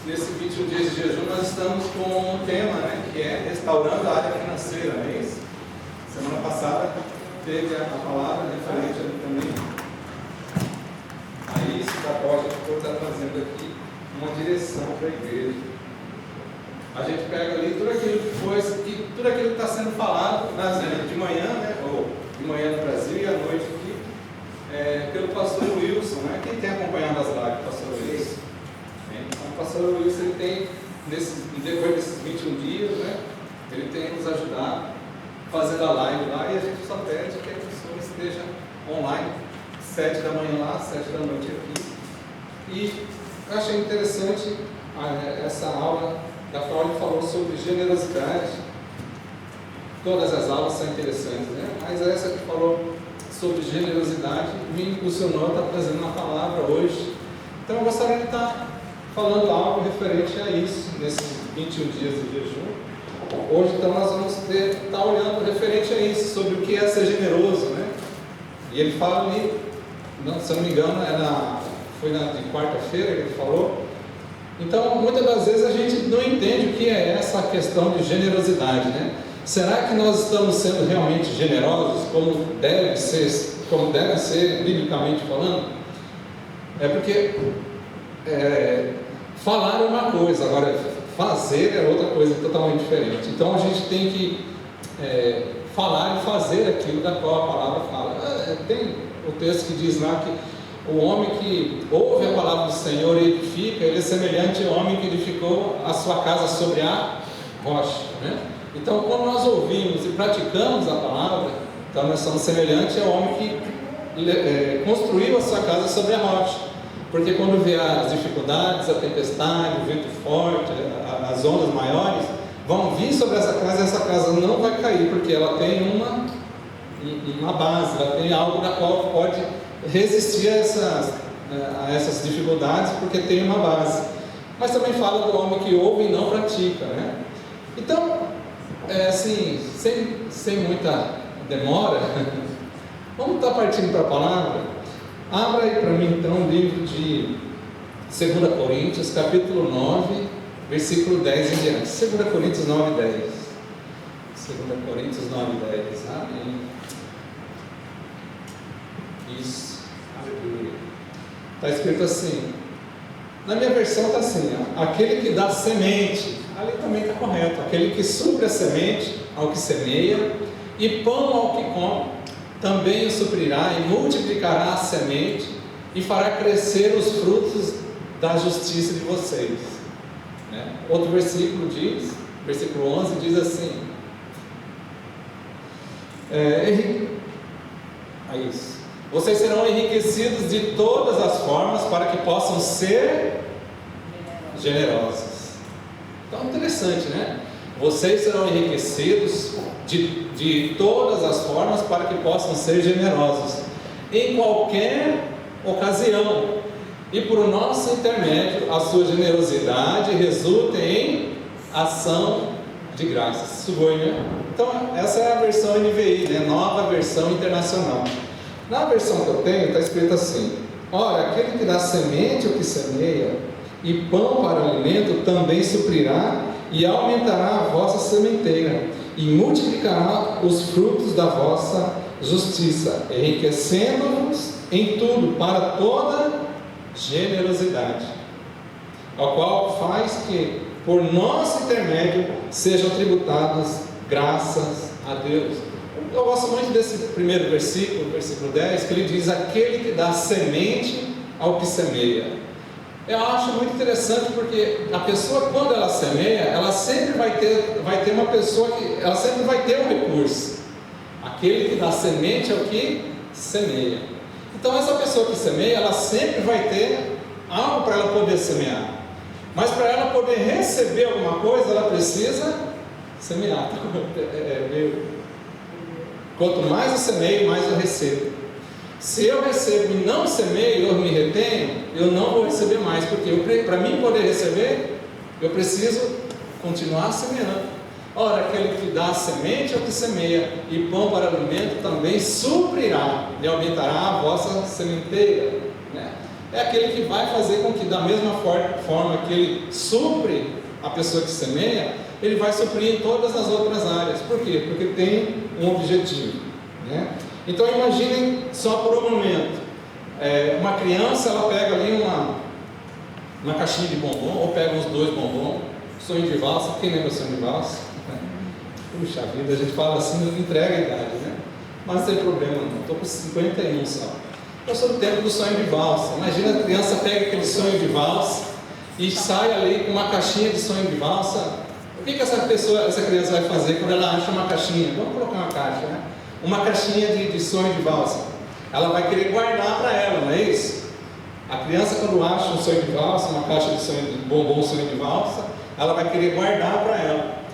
Nesse 21 dias de jejum, nós estamos com um tema, né, que é restaurando a área financeira, não é isso? Semana passada teve a palavra referente ali também a isso, da qual a gente está trazendo aqui uma direção para a igreja. A gente pega ali tudo aquilo que foi, e tudo aquilo que está sendo falado de manhã, né, ou de manhã no Brasil e à noite aqui, pelo pastor Wilson, né? Quem tem acompanhado as lives do pastor Wilson? O pastor Wilson, ele tem, depois desses 21 dias, né, ele tem nos ajudado, fazendo a live lá, e a gente só pede que a pessoa esteja online, 7 da manhã lá, 7 da noite aqui. E eu achei interessante essa aula, da qual ele falou sobre generosidade. Todas as aulas são interessantes, né? Mas essa que falou sobre generosidade me impulsionou a estar trazendo uma palavra hoje. Então eu gostaria de estar falando algo referente a isso, nesses 21 dias de jejum. Hoje, então, nós vamos estar olhando referente a isso, sobre o que é ser generoso, né? E ele fala ali, se eu não me engano, foi de quarta-feira que ele falou. Então, muitas das vezes a gente não entende o que é essa questão de generosidade, né? Será que nós estamos sendo realmente generosos, como deve ser biblicamente falando? É porque falar é uma coisa, agora fazer é outra coisa totalmente diferente. Então a gente tem que falar e fazer aquilo da qual a palavra fala. Tem o texto que diz lá que o homem que ouve a palavra do Senhor e edifica, ele é semelhante ao homem que edificou a sua casa sobre a rocha, né? Então, quando nós ouvimos e praticamos a palavra, então nós somos semelhantes ao homem que construiu a sua casa sobre a rocha. Porque quando vê as dificuldades, a tempestade, o vento forte, as ondas maiores, vão vir sobre essa casa, e essa casa não vai cair, porque ela tem uma base, ela tem algo da qual pode resistir a essas dificuldades, porque tem uma base. Mas também fala do homem que ouve e não pratica, né? Então, assim, sem muita demora, vamos estar partindo para a palavra. Abra aí para mim então o livro de 2 Coríntios, capítulo 9, versículo 10 em diante. 2 Coríntios 9, 10. 2 Coríntios 9, 10. Amém. Isso. Aleluia. Está escrito assim. Na minha versão está assim, ó, aquele que dá semente, ali também está correto, aquele que supre a semente ao que semeia e pão ao que come, também o suprirá e multiplicará a semente e fará crescer os frutos da justiça de vocês. Né? Outro versículo diz, versículo 11 diz assim, isso. Vocês serão enriquecidos de todas as formas para que possam ser generosos. Então, interessante, né? Vocês serão enriquecidos de todas as formas para que possam ser generosos em qualquer ocasião, e por nosso intermédio a sua generosidade resulta em ação de graças. Sugoi, né? Então essa é a versão NVI, né? Nova versão internacional. Na versão que eu tenho está escrito assim: ora, aquele que dá semente ao que semeia e pão para o alimento também suprirá e aumentará a vossa sementeira e multiplicará os frutos da vossa justiça, enriquecendo-vos em tudo para toda generosidade, ao qual faz que por nosso intermédio sejam tributadas graças a Deus. Eu gosto muito desse primeiro versículo, versículo 10, que ele diz: aquele que dá semente ao que semeia. Eu acho muito interessante, porque a pessoa, quando ela semeia, ela sempre vai ter uma pessoa que, ela sempre vai ter um recurso. Aquele que dá semente ao que semeia. Então essa pessoa que semeia, ela sempre vai ter algo para ela poder semear. Mas para ela poder receber alguma coisa, ela precisa semear. Quanto mais eu semeio, mais eu recebo. Se eu recebo e não semeio, eu me retenho, eu não vou receber mais, porque para mim poder receber, eu preciso continuar semeando. Ora, aquele que dá semente ao que semeia e pão para alimento também suprirá e aumentará a vossa sementeira, né? é aquele que vai fazer com que, da mesma forma que ele supre a pessoa que semeia, ele vai suprir em todas as outras áreas. Por quê? Porque tem um objetivo, né? Então imaginem só por um momento, uma criança, ela pega ali uma caixinha de bombom, ou pega uns 2 bombons, sonho de valsa. Quem lembra sonho de valsa? Puxa vida, a gente fala assim, não entrega a idade, né? Mas não tem problema não, estou com 51 só. Eu sou do tempo do sonho de valsa. Imagina a criança pega aquele sonho de valsa e sai ali com uma caixinha de sonho de valsa. O que essa criança vai fazer quando ela acha uma caixinha? Vamos colocar uma caixa, né? Uma caixinha de sonho de valsa. Ela vai querer guardar para ela, não é isso? A criança, quando acha um sonho de valsa, uma caixa de bombom sonho de valsa, ela vai querer guardar para ela.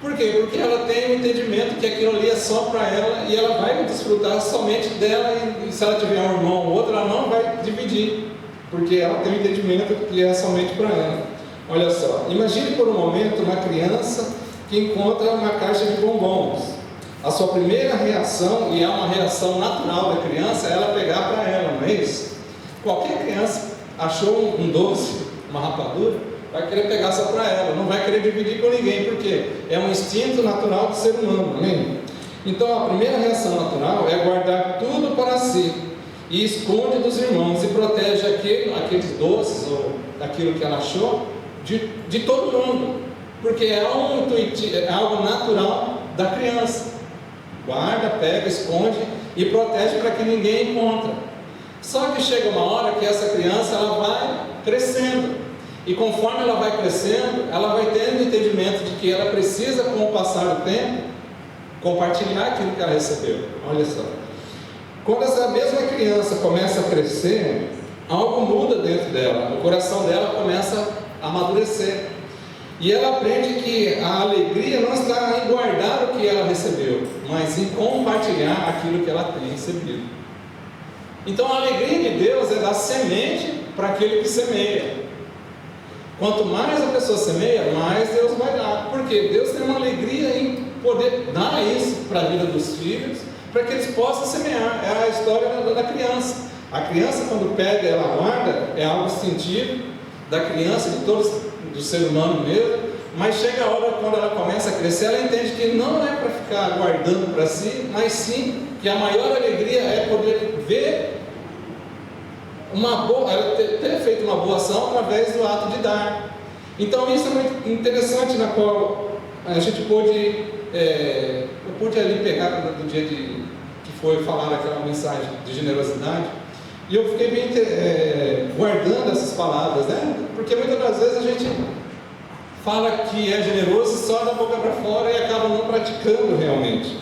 Por quê? Porque ela tem o entendimento que aquilo ali é só para ela e ela vai desfrutar somente dela, e se ela tiver um irmão ou outro, ela não vai dividir, porque ela tem o entendimento que é somente para ela. Olha só, imagine por um momento uma criança que encontra uma caixa de bombons. A sua primeira reação, e é uma reação natural da criança, é ela pegar para ela, não é isso? Qualquer criança achou um doce, uma rapadura, vai querer pegar só para ela, não vai querer dividir com ninguém, porque é um instinto natural do ser humano, amém? Então a primeira reação natural é guardar tudo para si, e esconde dos irmãos, e protege aqueles doces, ou aquilo que ela achou, de todo mundo, porque é algo natural da criança. Guarda, pega, esconde e protege para que ninguém encontre. Só que chega uma hora que essa criança ela vai crescendo, e conforme ela vai crescendo, ela vai tendo entendimento de que ela precisa, com o passar do tempo, compartilhar aquilo que ela recebeu. Olha só, quando essa mesma criança começa a crescer, algo muda dentro dela, o coração dela começa a amadurecer, e ela aprende que a alegria não está em guardar o que ela recebeu, mas em compartilhar aquilo que ela tem recebido. Então a alegria de Deus é dar semente para aquele que semeia. Quanto mais a pessoa semeia, mais Deus vai dar, porque Deus tem uma alegria em poder dar isso para a vida dos filhos, para que eles possam semear. É a história da criança. A criança, quando pega, ela guarda, é algo instintivo da criança, de todos, do ser humano mesmo, mas chega a hora, quando ela começa a crescer, ela entende que não é para ficar guardando para si, mas sim que a maior alegria é poder ver ter feito uma boa ação através do ato de dar. Então isso é muito interessante, na qual a gente pôde, eu pude ali pegar do dia que foi falar aquela mensagem de generosidade, e eu fiquei bem guardando essas palavras, né? Porque muitas das vezes a gente fala que é generoso só da boca para fora e acaba não praticando realmente.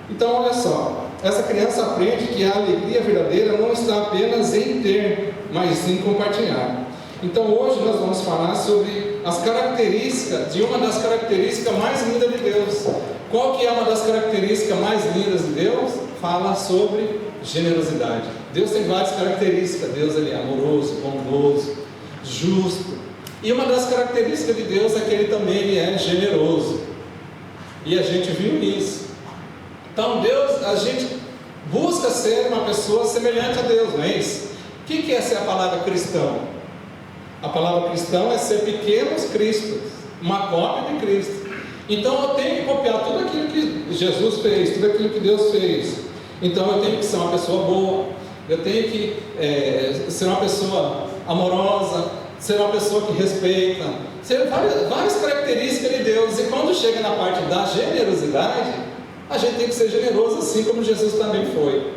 Então olha só, essa criança aprende que a alegria verdadeira não está apenas em ter, mas em compartilhar. Então hoje nós vamos falar sobre as características, de uma das características mais lindas de Deus. Qual que é uma das características mais lindas de Deus? Fala sobre generosidade. Deus tem várias características. Deus ele é amoroso, bondoso, justo. E uma das características de Deus é que ele também ele é generoso. E a gente viu isso. Então Deus, a gente busca ser uma pessoa semelhante a Deus, não é isso? O que é ser a palavra cristão? A palavra cristão é ser pequenos cristos, uma cópia de Cristo. Então eu tenho que copiar tudo aquilo que Jesus fez, tudo aquilo que Deus fez. Então eu tenho que ser uma pessoa boa, eu tenho que ser uma pessoa amorosa, ser uma pessoa que respeita, ser várias características de Deus. E quando chega na parte da generosidade, a gente tem que ser generoso assim como Jesus também foi.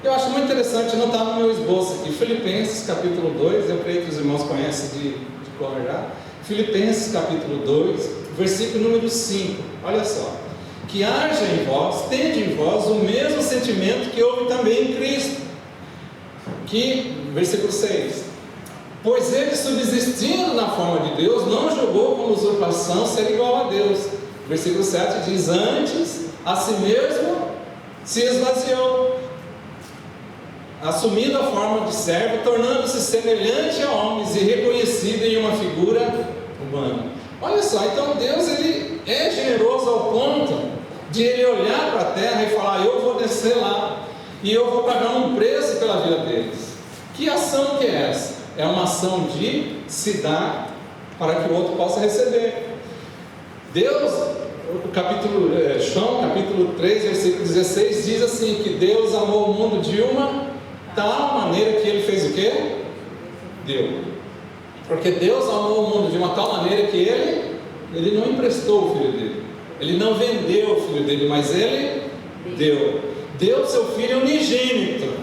Eu acho muito interessante, não está no meu esboço aqui, Filipenses capítulo 2, eu creio que os irmãos conhecem de cor já. Filipenses capítulo 2, versículo número 5, olha só. Que haja em vós, tende em vós o mesmo sentimento que houve também em Cristo. Versículo 6. Pois ele, subsistindo na forma de Deus, não julgou como usurpação ser igual a Deus. Versículo 7 diz: antes, a si mesmo se esvaziou, assumindo a forma de servo, tornando-se semelhante a homens e reconhecido em uma figura humana. Olha só, então Deus ele é generoso ao ponto de ele olhar para a terra e falar: eu vou descer lá e eu vou pagar um preço pela vida deles. Que ação que é essa? É uma ação de se dar para que o outro possa receber. Deus, João capítulo 3, versículo 16, diz assim, que Deus amou o mundo de uma tal maneira que Ele fez o quê? Deu. Porque Deus amou o mundo de uma tal maneira que Ele não emprestou o Filho dele, Ele não vendeu o Filho dele, mas Ele deu seu Filho unigênito,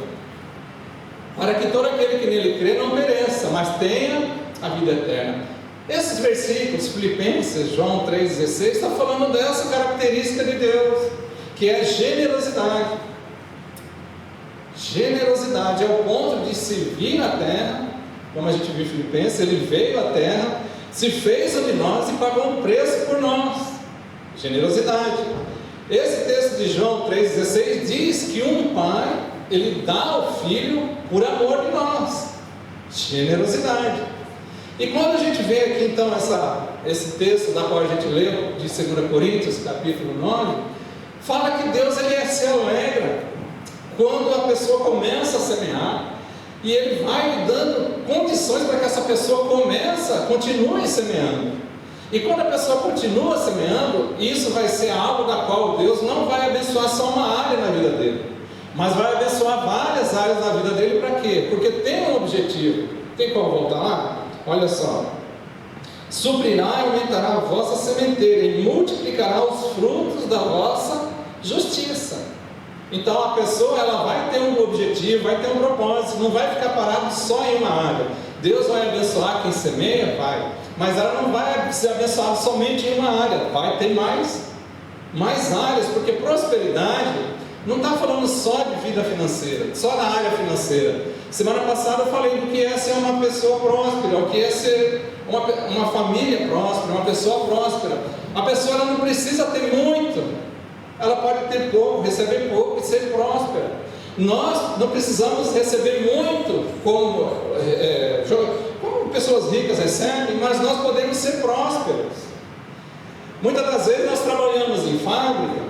para que todo aquele que nele crê não pereça, mas tenha a vida eterna. Esses versículos, Filipenses, João 3,16, está falando dessa característica de Deus, que é generosidade. Generosidade ao ponto de se vir à terra, como a gente viu em Filipenses, Ele veio à terra, se fez um de nós e pagou um preço por nós. Generosidade. Esse texto de João 3,16 diz que um pai, ele dá ao filho por amor de nós. Generosidade. E quando a gente vê aqui então esse texto da qual a gente leu, de 2 Coríntios, capítulo 9, fala que Deus ele se alegra quando a pessoa começa a semear, e Ele vai dando condições para que essa pessoa continue semeando. E quando a pessoa continua semeando, isso vai ser algo da qual Deus não vai abençoar só uma área na vida dele, mas vai abençoar várias áreas da vida dele. Para quê? Porque tem um objetivo. Tem como voltar lá? Olha só: suprirá e aumentará a vossa sementeira e multiplicará os frutos da vossa justiça. Então a pessoa ela vai ter um objetivo, vai ter um propósito, não vai ficar parado só em uma área. Deus vai abençoar quem semeia, vai, mas ela não vai ser abençoada somente em uma área, vai ter mais áreas, porque prosperidade não está falando só de vida financeira, só na área financeira. Semana passada eu falei do que é ser uma pessoa próspera, o que é ser uma família próspera, uma pessoa próspera. A pessoa ela não precisa ter muito, ela pode ter pouco, receber pouco e ser próspera. Nós não precisamos receber muito como pessoas ricas recebem, mas nós podemos ser prósperos. Muitas das vezes nós trabalhamos em fábrica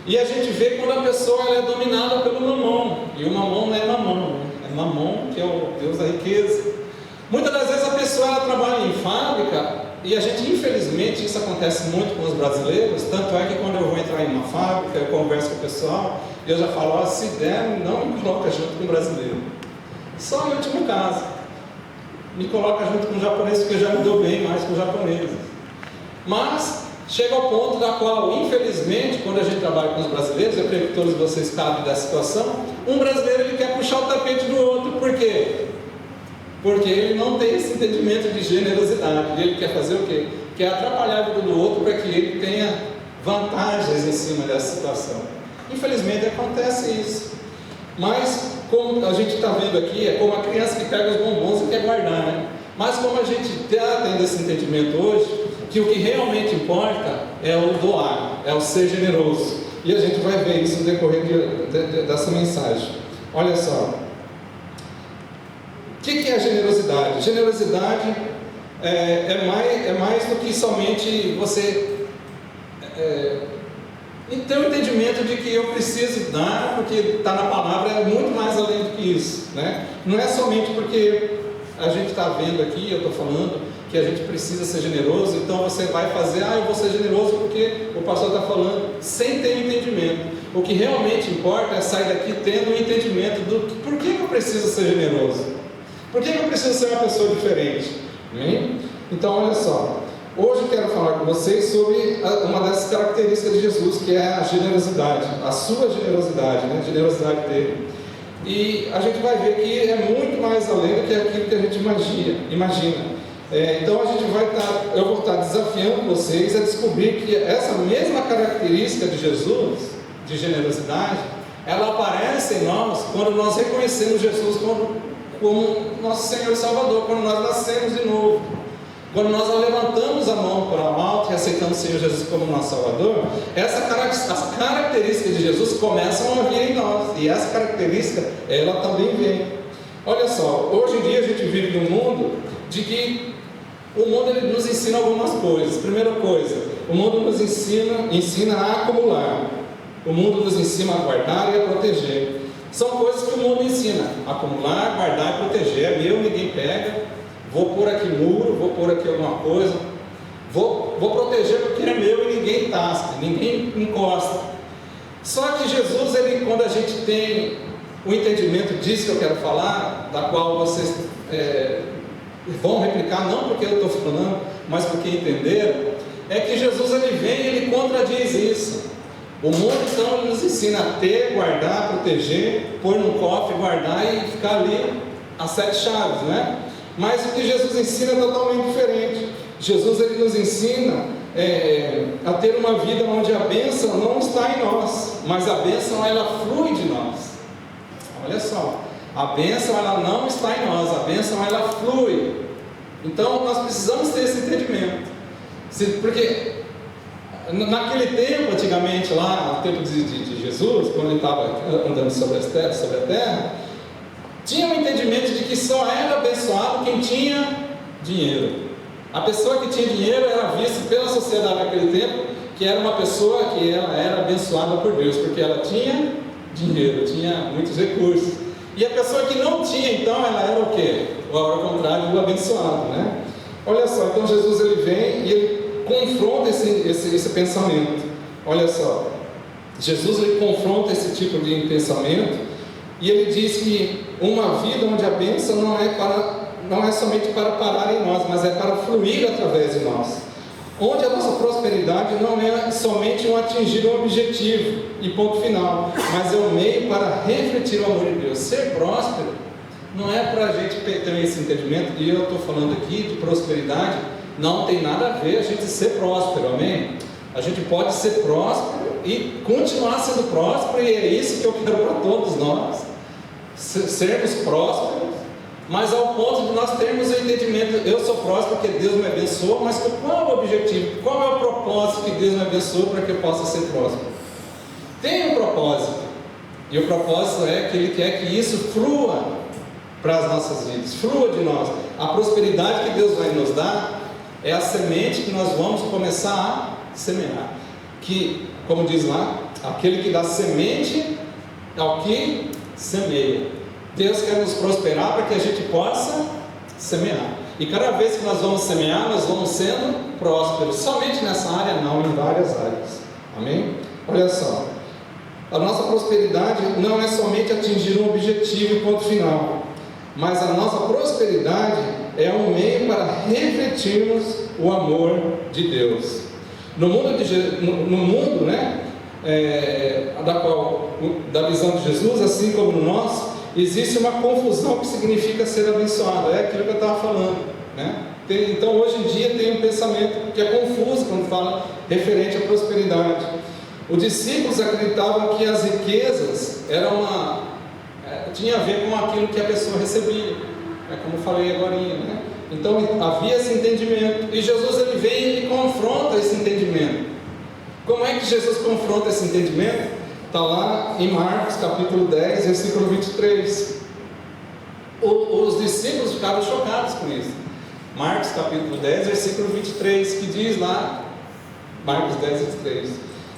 e a gente vê quando a pessoa ela é dominada pelo mamão, e o mamão não é mamão, é mamon, que é o Deus da riqueza. Muitas das vezes a pessoa ela trabalha em fábrica, e a gente, infelizmente, isso acontece muito com os brasileiros. Tanto é que quando eu vou entrar em uma fábrica, eu converso com o pessoal e eu já falo: se der, não me coloca junto com o brasileiro, só em último caso, me coloca junto com o japonês, porque eu já me dou bem mais com os japoneses. Mas chega ao ponto da qual, infelizmente, quando a gente trabalha com os brasileiros, eu creio que todos vocês sabem da situação, um brasileiro ele quer puxar o tapete do outro. Por quê? Porque ele não tem esse entendimento de generosidade. Ele quer fazer o quê? Quer atrapalhar a vida do outro para que ele tenha vantagens em cima dessa situação. Infelizmente acontece isso. Mas como a gente está vendo aqui, é como a criança que pega os bombons e quer guardar, né? Mas como a gente está tendo esse entendimento hoje, que o que realmente importa é o doar, é o ser generoso. E a gente vai ver isso no decorrer dessa mensagem. Olha só. O que é a generosidade? Generosidade é mais do que somente você ter o entendimento de que eu preciso dar, porque está na palavra, é muito mais além do que isso, né? Não é somente porque a gente está vendo aqui, eu estou falando que a gente precisa ser generoso, então você vai fazer, eu vou ser generoso porque o pastor está falando, sem ter entendimento. O que realmente importa é sair daqui tendo um entendimento do por que eu preciso ser generoso. Por que eu preciso ser uma pessoa diferente? Então, olha só. Hoje eu quero falar com vocês sobre uma dessas características de Jesus, que é a generosidade. A sua generosidade, né? A generosidade dele. E a gente vai ver que é muito mais além do que aquilo que a gente imagina. Então eu vou estar desafiando vocês a descobrir que essa mesma característica de Jesus, de generosidade, ela aparece em nós quando nós reconhecemos Jesus como nosso Senhor e Salvador, quando nós nascemos de novo, quando nós levantamos a mão para o alto e aceitamos o Senhor Jesus como nosso Salvador. As características de Jesus começam a vir em nós, e essa característica, ela também vem. Olha só, hoje em dia a gente vive num mundo de que o mundo ele nos ensina algumas coisas. Primeira coisa, o mundo nos ensina a acumular, o mundo nos ensina a guardar e a proteger. São coisas que o mundo ensina: acumular, guardar e proteger. É meu, ninguém pega. Vou pôr aqui muro, vou pôr aqui alguma coisa. Vou proteger porque é meu e ninguém tasca, ninguém encosta. Só que Jesus, quando a gente tem o entendimento disso que eu quero falar, da qual vocês vão replicar, não porque eu estou falando, mas porque entenderam, é que Jesus vem e ele contradiz isso. O mundo então ele nos ensina a ter, guardar, proteger, pôr num cofre, guardar e ficar ali as 7 chaves, né? Mas o que Jesus ensina é totalmente diferente. Jesus ele nos ensina a ter uma vida onde a bênção não está em nós, mas a bênção ela flui de nós. Olha só, a bênção ela não está em nós, a bênção ela flui. Então nós precisamos ter esse entendimento, porque naquele tempo, antigamente lá, no tempo de Jesus, quando ele estava andando sobre a terra, tinha um entendimento de que só era abençoado quem tinha dinheiro. A pessoa que tinha dinheiro era vista pela sociedade naquele tempo que era uma pessoa que ela era abençoada por Deus, porque ela tinha dinheiro, tinha muitos recursos. E a pessoa que não tinha, então, ela era o quê? Ao contrário do abençoado, né? Olha só, então Jesus ele vem e ele confronta esse pensamento. Olha só, Jesus ele confronta esse tipo de pensamento e ele diz que uma vida onde a bênção não é somente para parar em nós, mas é para fluir através de nós. Onde a nossa prosperidade não é somente atingir um objetivo e ponto final, mas é um meio para refletir o amor de Deus. Ser próspero não é para a gente ter esse entendimento, e eu estou falando aqui de prosperidade, não tem nada a ver a gente ser próspero, amém? A gente pode ser próspero e continuar sendo próspero, e é isso que eu quero para todos nós, sermos prósperos, mas ao ponto de nós termos o entendimento: eu sou próspero porque Deus me abençoou, mas qual é o objetivo? Qual é o propósito que Deus me abençoou para que eu possa ser próspero? Tem um propósito, e o propósito é que Ele quer que isso flua para as nossas vidas, flua de nós. A prosperidade que Deus vai nos dar é a semente que nós vamos começar a semear, que, como diz lá, aquele que dá semente ao que semeia. Deus quer nos prosperar para que a gente possa semear, e cada vez que nós vamos semear, nós vamos sendo prósperos, somente nessa área não, em várias áreas, amém? Olha só, a nossa prosperidade não é somente atingir um objetivo e ponto final, mas a nossa prosperidade é um meio para refletirmos o amor de Deus. No mundo, né, da visão de Jesus, assim como no nosso, existe uma confusão que significa ser abençoado. É aquilo que eu estava falando, né? Então hoje em dia tem um pensamento que é confuso quando fala referente à prosperidade. Os discípulos acreditavam que as riquezas tinha a ver com aquilo que a pessoa recebia, como eu falei agora, né? Então havia esse entendimento, e Jesus ele vem e confronta esse entendimento. Como é que Jesus confronta esse entendimento? Está lá em Marcos capítulo 10, versículo 23. Os discípulos ficaram chocados com isso. Marcos capítulo 10, versículo 23, que diz lá, Marcos 10, 23.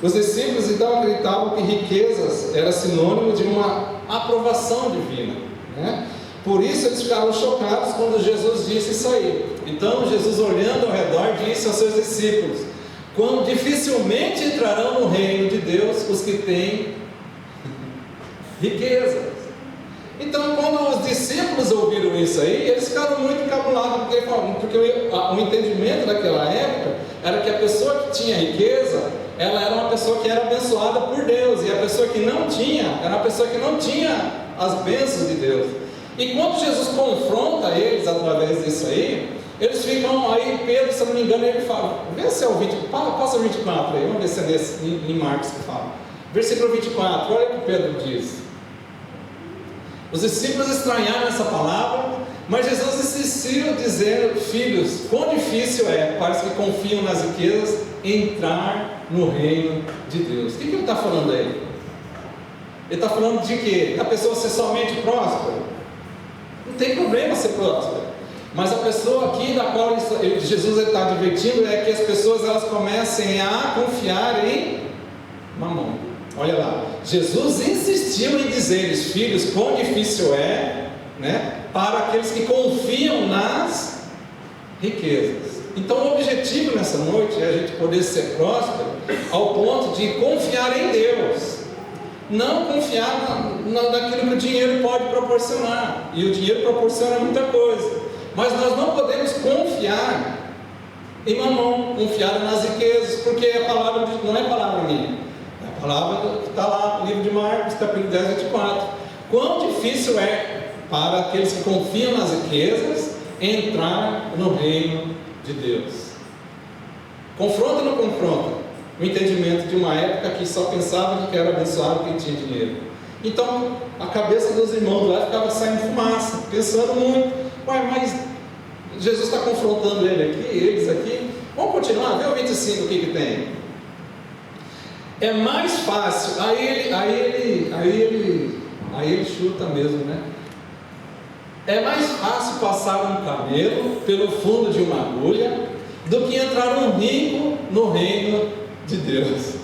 Os discípulos então acreditavam que riquezas era sinônimo de uma aprovação divina, né? Por isso eles ficaram chocados quando Jesus disse isso aí. Então Jesus, olhando ao redor, disse aos seus discípulos: quando dificilmente entrarão no reino de Deus os que têm riquezas. Então, quando os discípulos ouviram isso aí, eles ficaram muito encabulados, porque o entendimento daquela época era que a pessoa que tinha riqueza, ela era uma pessoa que era abençoada por Deus, e a pessoa que não tinha, era uma pessoa que não tinha as bênçãos de Deus. E quando Jesus confronta eles através disso aí, eles ficam aí, Pedro, se eu não me engano, ele fala, vê se é o 20, passa o 24 aí, vamos ver se é nesse, em Marcos que fala, versículo 24, olha o que Pedro diz. Os discípulos estranharam essa palavra, mas Jesus insistiu dizendo: filhos, quão difícil é para os que confiam nas riquezas entrar no reino de Deus. O que ele está falando aí? Ele está falando de quê? Da pessoa ser somente próspera? Não tem problema ser próspera, mas a pessoa aqui da qual Jesus está advertindo é que as pessoas elas comecem a confiar em mamão. Olha lá, Jesus insistiu em dizer-lhes: filhos, quão difícil é, né, para aqueles que confiam nas riquezas. Então o objetivo nessa noite é a gente poder ser próspero ao ponto de confiar em Deus, não confiar naquilo que o dinheiro pode proporcionar. E o dinheiro proporciona muita coisa, mas nós não podemos confiar em mamão, confiar nas riquezas, porque a palavra não é palavra minha, é a palavra que está lá no livro de Marcos, capítulo 10, 24. Quão difícil é para aqueles que confiam nas riquezas entrar no reino de Deus. Confronta ou não confronta o entendimento de uma época que só pensava que era abençoado quem tinha dinheiro? Então a cabeça dos irmãos lá ficava saindo fumaça, pensando muito: ué, mas Jesus está confrontando eles aqui. Vamos continuar, vê o 25 o que tem. É mais fácil, aí ele chuta mesmo, né? É mais fácil passar um camelo pelo fundo de uma agulha do que entrar um rico no reino de Deus.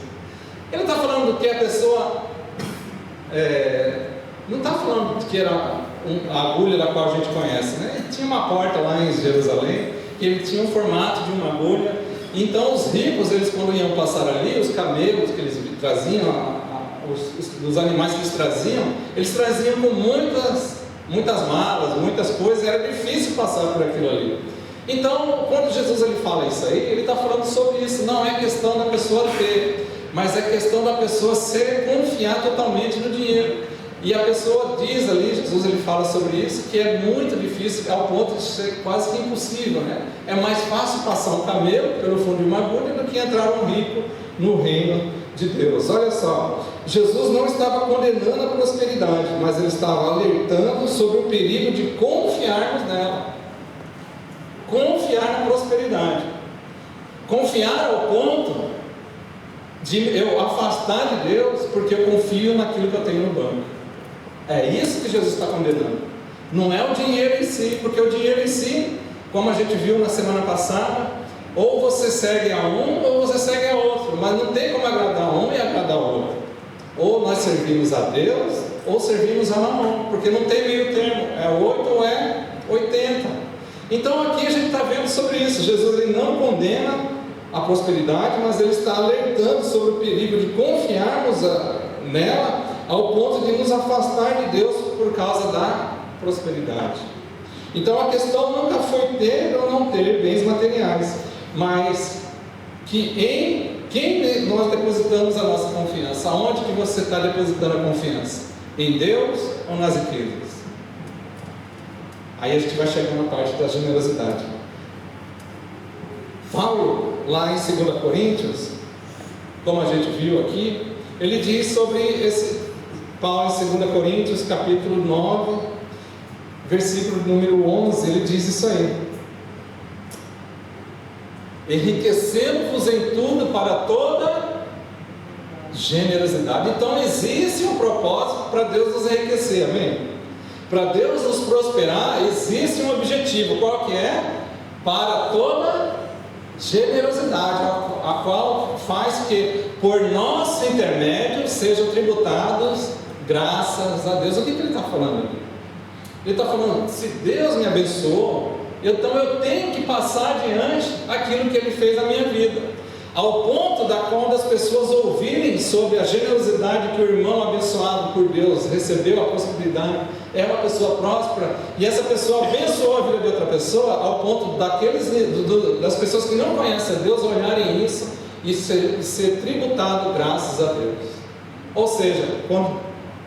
Ele está falando que a pessoa não está falando que era a agulha da qual a gente conhece, né? Tinha uma porta lá em Jerusalém que ele tinha um formato de uma agulha. Então os ricos, eles quando iam passar ali, os camelos que eles traziam, os animais que eles traziam com muitas malas, muitas coisas, era difícil passar por aquilo ali. Então, quando Jesus ele fala isso aí, ele está falando sobre isso. Não é questão da pessoa ter, mas é questão da pessoa confiar totalmente no dinheiro. E a pessoa diz ali, Jesus ele fala sobre isso, que é muito difícil, ao ponto de ser quase que impossível, né? É mais fácil passar um camelo pelo fundo de uma agulha do que entrar um rico no reino de Deus. Olha só, Jesus não estava condenando a prosperidade, mas ele estava alertando sobre o perigo de confiarmos nela. Confiar na prosperidade, confiar ao ponto de eu afastar de Deus porque eu confio naquilo que eu tenho no banco. É isso que Jesus está condenando. Não é o dinheiro em si, porque o dinheiro em si, como a gente viu na semana passada, ou você segue a um ou você segue a outro, mas não tem como agradar um e agradar o outro. Ou nós servimos a Deus ou servimos a Mamon, porque não tem meio termo, é 8 ou é 80. Então aqui a gente está vendo sobre isso. Jesus ele não condena a prosperidade, mas ele está alertando sobre o perigo de confiarmos nela ao ponto de nos afastar de Deus por causa da prosperidade. Então a questão nunca foi ter ou não ter bens materiais, mas que em quem nós depositamos a nossa confiança. Aonde que você está depositando a confiança? Em Deus ou nas riquezas? Aí a gente vai chegar na parte da generosidade. Paulo, lá em 2 Coríntios, como a gente viu aqui, ele diz sobre Paulo em 2 Coríntios, capítulo 9, versículo número 11, ele diz isso aí: enriquecendo-vos em tudo para toda generosidade. Então existe um propósito para Deus nos enriquecer, amém? Para Deus nos prosperar, existe um objetivo. Qual que é? Para toda generosidade, a qual faz que por nosso intermédio sejam tributados graças a Deus. O que ele está falando aqui? Ele está falando: se Deus me abençoou, então eu tenho que passar adiante aquilo que Ele fez na minha vida, ao ponto da qual das pessoas ouvirem sobre a generosidade que o irmão abençoado por Deus recebeu, a possibilidade, é uma pessoa próspera, e essa pessoa abençoou a vida de outra pessoa, ao ponto das pessoas que não conhecem a Deus olharem isso e ser tributado graças a Deus. Ou seja, quando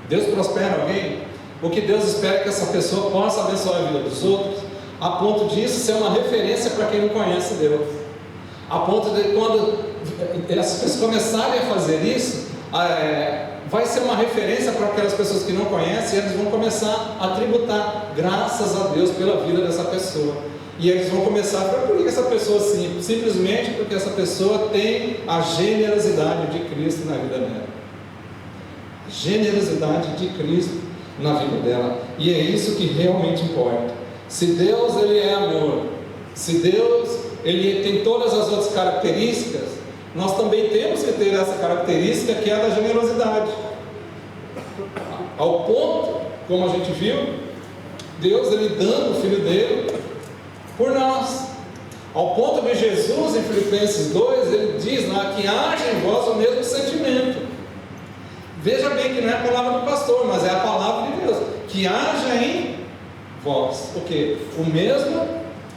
Deus prospera alguém, o que Deus espera é que essa pessoa possa abençoar a vida dos outros, a ponto disso ser uma referência para quem não conhece Deus, a ponto de quando as pessoas começarem a fazer isso, vai ser uma referência para aquelas pessoas que não conhecem, e eles vão começar a tributar graças a Deus pela vida dessa pessoa, e eles vão começar por que essa pessoa assim? Simplesmente porque essa pessoa tem a generosidade de Cristo na vida dela, a generosidade de Cristo na vida dela, e é isso que realmente importa. Se Deus ele é amor, se Deus ele tem todas as outras características, nós também temos que ter essa característica que é a da generosidade. Ao ponto, como a gente viu, Deus ele dando o Filho dele por nós. Ao ponto de Jesus, em Filipenses 2, ele diz lá que haja em vós o mesmo sentimento. Veja bem que não é a palavra do pastor, mas é a palavra de Deus. Que haja em vós o quê? O mesmo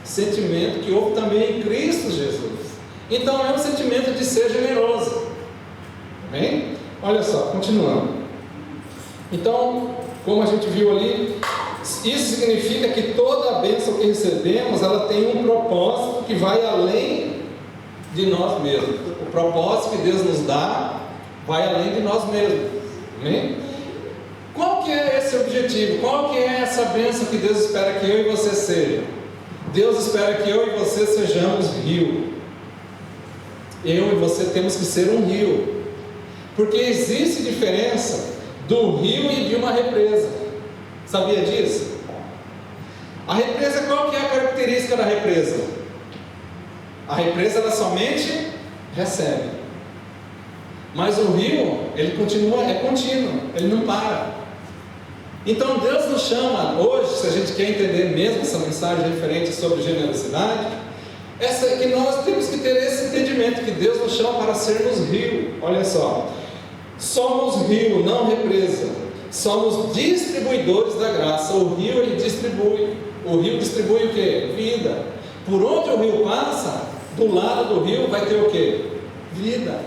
sentimento que houve também em Cristo Jesus. Então é um sentimento de ser generoso. Amém? Olha só, continuando. Então, como a gente viu ali, isso significa que toda a bênção que recebemos, ela tem um propósito que vai além de nós mesmos. O propósito que Deus nos dá vai além de nós mesmos. Amém? Qual que é esse objetivo? Qual que é essa bênção que Deus espera que eu e você sejam? Deus espera que eu e você sejamos rio. Eu e você temos que ser um rio. Porque existe diferença do rio e de uma represa. Sabia disso? A represa, qual que é a característica da represa? A represa ela somente recebe. Mas o rio, ele continua, é contínuo, ele não para. Então Deus nos chama hoje, se a gente quer entender mesmo essa mensagem referente sobre generosidade, essa que nós temos que ter esse entendimento que Deus nos chama para sermos rio. Olha só, somos rio, não represa. Somos distribuidores da graça. O rio ele distribui. O rio distribui o que? Vida. Por onde o rio passa, do lado do rio vai ter o que? Vida.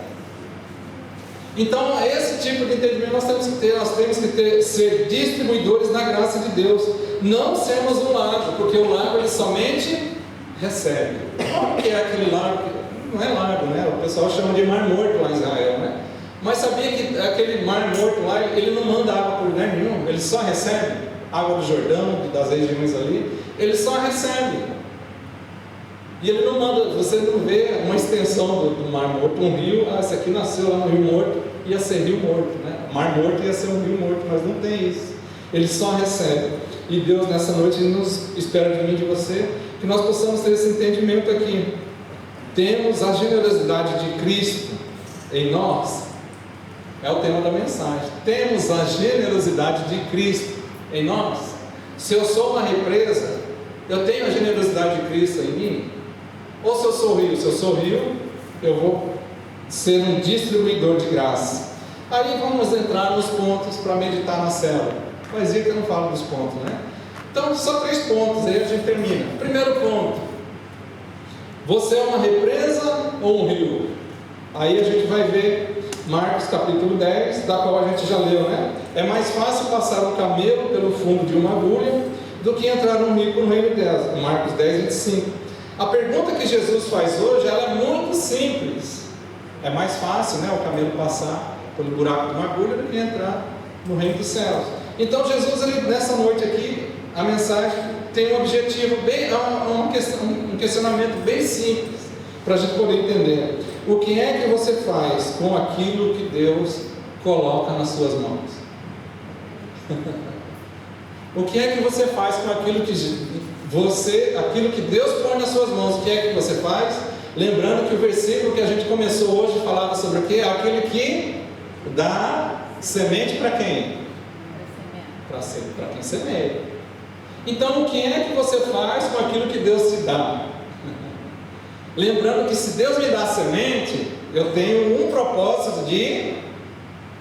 Então esse tipo de entendimento nós temos que ter. Nós temos que ter, ser distribuidores da graça de Deus. Não sermos um lago, porque o lago ele somente recebe. Qual que é aquele lago? Não é lago, né? O pessoal chama de mar morto lá em Israel, né? Mas sabia que aquele mar morto lá, ele não manda água por lugar nenhum, ele só recebe água do Jordão, das regiões ali, ele só recebe. E ele não manda, você não vê uma extensão do mar morto, um rio, esse aqui nasceu lá no rio morto, ia ser rio morto, né? Mar morto ia ser um rio morto, mas não tem isso. Ele só recebe. E Deus nessa noite nos espera de mim e de você, que nós possamos ter esse entendimento aqui. Temos a generosidade de Cristo em nós. É o tema da mensagem. Temos a generosidade de Cristo em nós. Se eu sou uma represa, eu tenho a generosidade de Cristo em mim? Ou se eu sou rio? Se eu sou rio, eu vou ser um distribuidor de graça. Aí vamos entrar nos pontos para meditar na célula. Mas eu não falo dos pontos, né? Então, só 3 pontos, aí a gente termina. Primeiro ponto: você é uma represa ou um rio? Aí a gente vai ver Marcos capítulo 10, da qual a gente já leu, né? É mais fácil passar um camelo pelo fundo de uma agulha do que entrar um rico no reino de Deus. Marcos 10, 25. A pergunta que Jesus faz hoje, ela é muito simples. É mais fácil, né, o camelo passar pelo buraco de uma agulha do que entrar no reino dos céus. Então Jesus, ele, nessa noite aqui, a mensagem tem um objetivo bem, um questionamento bem simples, para a gente poder entender. O que é que você faz com aquilo que Deus coloca nas suas mãos? O que é que você faz com aquilo que Deus põe nas suas mãos? O que é que você faz? Lembrando que o versículo que a gente começou hoje falava sobre o que? Aquele que dá semente para quem? Para quem semeia. Então o que é que você faz com aquilo que Deus te dá? Lembrando que se Deus me dá semente, eu tenho um propósito de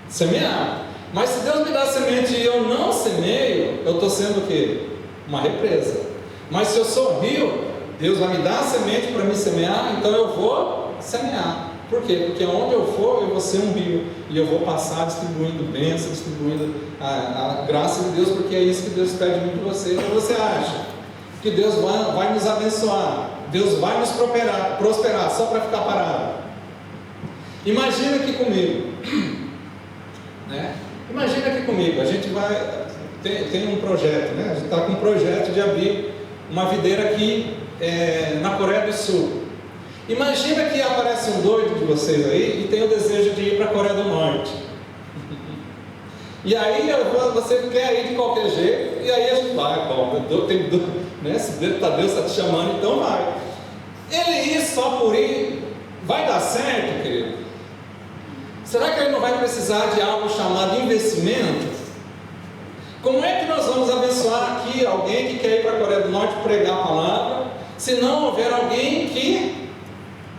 semear. Mas se Deus me dá semente e eu não semeio, eu estou sendo o quê? Uma represa. Mas se eu sou rio, Deus vai me dar a semente para me semear, então eu vou semear. Por quê? Porque onde eu for, eu vou ser um rio. E eu vou passar distribuindo bênçãos, distribuindo a graça de Deus, porque é isso que Deus pede muito de você. Então você acha que Deus vai nos abençoar, Deus vai nos prosperar só para ficar parado? Imagina aqui comigo, né? Imagina aqui comigo, a gente vai, tem um projeto, né? A gente está com um projeto de abrir uma videira aqui na Coreia do Sul. Imagina que aparece um doido de vocês aí e tem o desejo de ir para a Coreia do Norte. E aí você quer ir de qualquer jeito, e aí a gente vai, né? Se Deus está te chamando, então vai. Ele ir só por ir, Vai dar certo, querido? Será que ele não vai precisar de algo chamado investimento? Como é que nós vamos abençoar aqui alguém que quer ir para a Coreia do Norte pregar a palavra, se não houver alguém que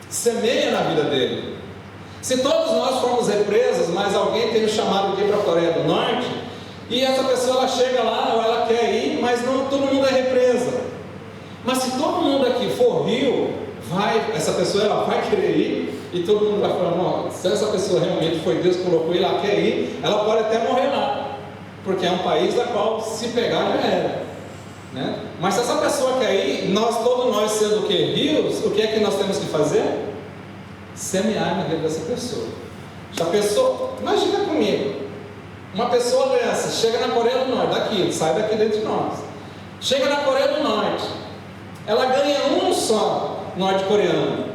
semeia na vida dele? Se todos nós formos represas, mas alguém tem o chamado de ir para a Coreia do Norte, e essa pessoa ela chega lá, ou ela quer ir, mas não todo mundo é represa. Mas se todo mundo aqui for rio, essa pessoa ela vai querer ir, e todo mundo vai falar, não, se essa pessoa realmente foi Deus que colocou e ela quer ir, ela pode até morrer lá, porque é um país da qual se pegar já era, né? Mas se essa pessoa quer ir, todos nós sendo o que? Rios, o que é que nós temos que fazer? Semear na vida dessa pessoa. Já pensou? Imagina comigo, uma pessoa dessa chega na Coreia do Norte, sai daqui dentro de nós, chega na Coreia do Norte, ela ganha um só norte-coreano,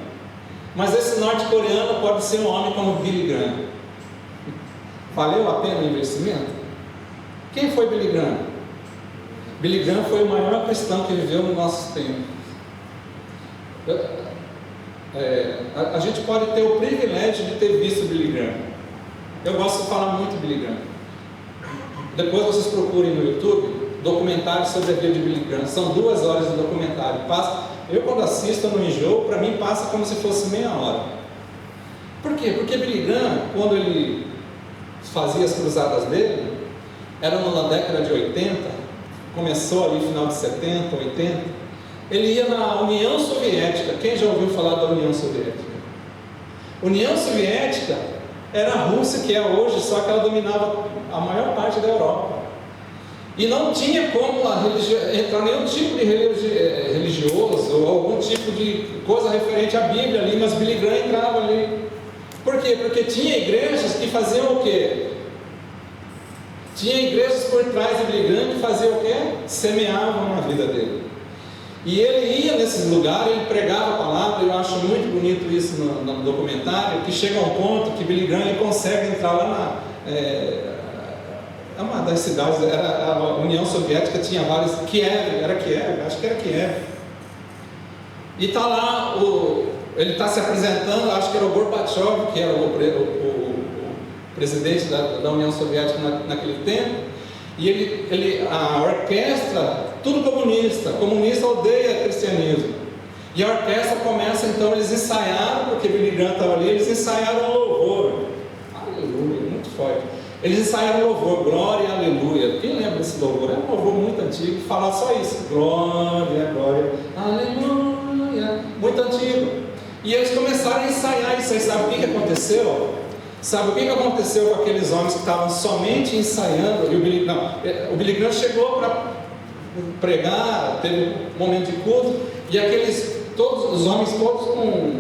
mas esse norte-coreano pode ser um homem como Billy Graham. Valeu a pena o investimento? Quem foi Billy Graham? Billy Graham foi o maior cristão que viveu no nosso tempo. A gente pode ter o privilégio de ter visto Billy Graham. Eu gosto de falar muito de Billy Graham. Depois vocês procurem no YouTube documentários sobre a vida de Billy Graham. São 2 horas de documentário. Eu quando assisto no enjoo, para mim passa como se fosse meia hora. Por quê? Porque Billy Graham, quando ele fazia as cruzadas dele, era na década de 80, começou ali no final de 70, 80, ele ia na União Soviética. Quem já ouviu falar da União Soviética? União Soviética era a Rússia que é hoje, só que ela dominava a maior parte da Europa. E não tinha como entrar nenhum tipo de religioso ou algum tipo de coisa referente à Bíblia ali, mas Billy Graham entrava ali. Por quê? Porque tinha igrejas que faziam o quê? Tinha igrejas por trás de Billy Graham que faziam o quê? Semeavam na vida dele. E ele ia nesses lugares, ele pregava a palavra. Eu acho muito bonito isso no documentário, que chega a um ponto que Billy Graham ele consegue entrar lá uma das cidades, a União Soviética tinha vários, Kiev, acho que era Kiev. E está lá, ele está se apresentando, acho que era o Gorbachev, que era o presidente da União Soviética naquele tempo, e a orquestra, tudo comunista odeia cristianismo. E a orquestra começa, então, eles ensaiaram, porque Billy Graham estava ali, eles ensaiaram louvor. Aleluia, muito forte. Eles ensaiaram louvor, glória, aleluia. Quem lembra desse louvor? É um louvor muito antigo, que fala só isso, glória, glória, aleluia, muito antigo. E eles começaram a ensaiar isso aí. Sabe o que aconteceu? Sabe o que aconteceu com aqueles homens que estavam somente ensaiando? E o Billy Graham chegou para pregar, teve um momento de culto, e todos os homens todos com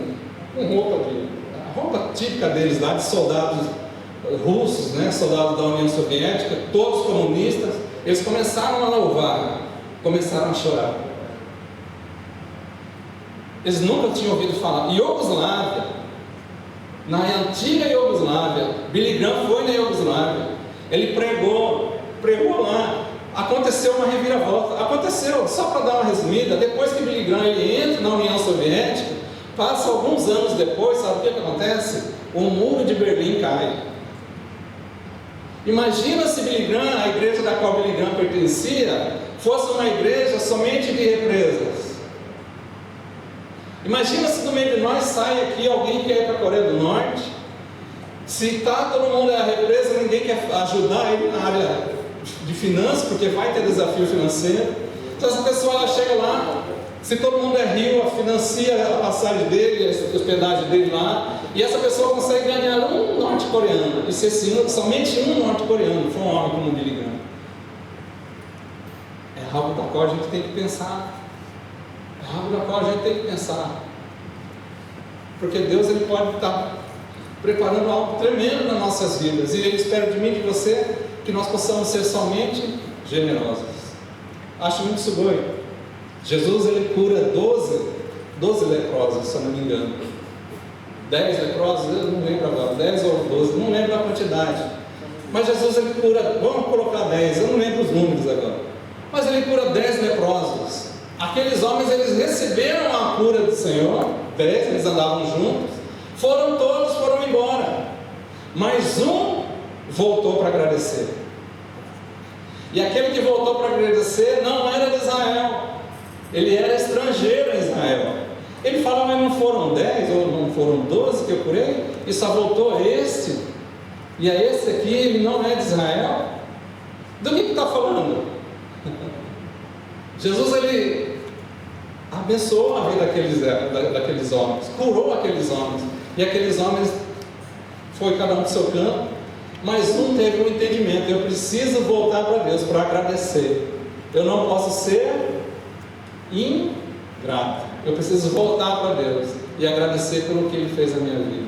roupa típica deles lá, de soldados russos, né, soldados da União Soviética, todos comunistas, eles começaram a louvar, começaram a chorar. Eles nunca tinham ouvido falar. Iugoslávia, na antiga Iugoslávia, Billy Graham foi na Iugoslávia, ele pregou lá. Aconteceu uma reviravolta. Aconteceu, só para dar uma resumida, depois que Billy Graham ele entra na União Soviética, passa alguns anos depois, sabe o que acontece? O muro de Berlim cai. Imagina se Billy Graham, a igreja da qual Billy Graham pertencia, fosse uma igreja somente de represas. Imagina se do meio de nós sai aqui alguém que quer ir para a Coreia do Norte. Se está todo mundo é represa, ninguém quer ajudar ele na área de finanças, porque vai ter desafio financeiro. Então essa pessoa ela chega lá, se todo mundo é rio, financia a passagem dele, a hospedagem dele lá, e essa pessoa consegue ganhar um norte-coreano, e se somente um norte-coreano for um homem como Billy Graham. É algo da qual a gente tem que pensar. É algo da qual a gente tem que pensar. Porque Deus ele pode estar preparando algo tremendo nas nossas vidas, e Ele espera de mim e de você que nós possamos ser somente generosos. Acho muito sugoi. Jesus ele cura 12 leprosos, se eu não me engano. 10 leprosos, eu não lembro agora, 10 ou 12, não lembro a quantidade. Mas Jesus ele cura, vamos colocar 10, eu não lembro os números agora. Mas ele cura 10 leprosos. Aqueles homens eles receberam a cura do Senhor, 10, eles andavam juntos. Foram embora, mas um voltou para agradecer. E aquele que voltou para agradecer não era de Israel, ele era estrangeiro em Israel. Ele fala, mas não foram 10 ou não foram 12 que eu curei? E só voltou este. E a esse aqui, ele não é de Israel? Do que está falando? Jesus, ele abençoou a vida daqueles homens, curou aqueles homens. E aqueles homens, foi cada um do seu canto, mas um teve um entendimento: eu preciso voltar para Deus para agradecer. Eu não posso ser ingrato. Eu preciso voltar para Deus e agradecer pelo que Ele fez na minha vida.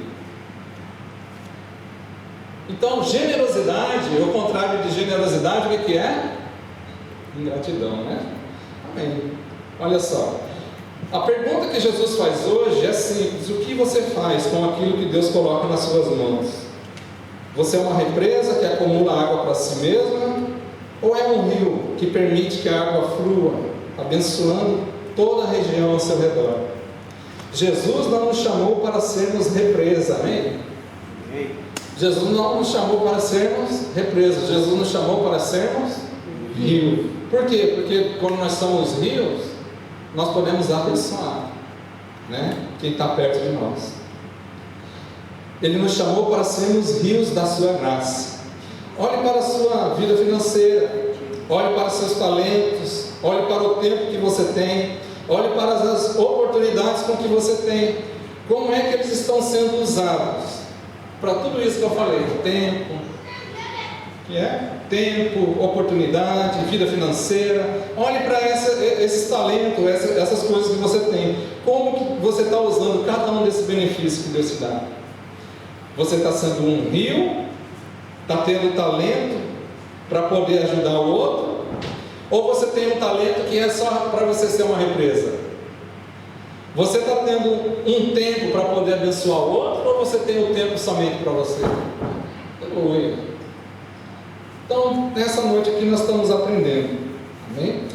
Então, generosidade, o contrário de generosidade, o que é? Ingratidão, né? Amém. Olha só, a pergunta que Jesus faz hoje é simples: o que você faz com aquilo que Deus coloca nas suas mãos? Você é uma represa que acumula água para si mesma? Ou é um rio que permite que a água flua, abençoando toda a região ao seu redor? Jesus não nos chamou para sermos represa, amém? Jesus não nos chamou para sermos represas, Jesus nos chamou para sermos rio. Por quê? Porque quando nós somos rios, nós podemos abençoar, né, quem está perto de nós. Ele nos chamou para sermos rios da sua graça. Olhe para a sua vida financeira, olhe para os seus talentos, olhe para o tempo que você tem, olhe para as oportunidades com que você tem. Como é que eles estão sendo usados? Para tudo isso que eu falei: tempo, oportunidade, vida financeira. Olhe para esses talentos, essas coisas que você tem. Como que você está usando cada um desses benefícios que Deus te dá? Você está sendo um rio? Está tendo talento para poder ajudar o outro? Ou você tem um talento que é só para você ser uma represa? Você está tendo um tempo para poder abençoar o outro, ou você tem o tempo somente para você? Aleluia. Então, nessa noite aqui nós estamos aprendendo, amém?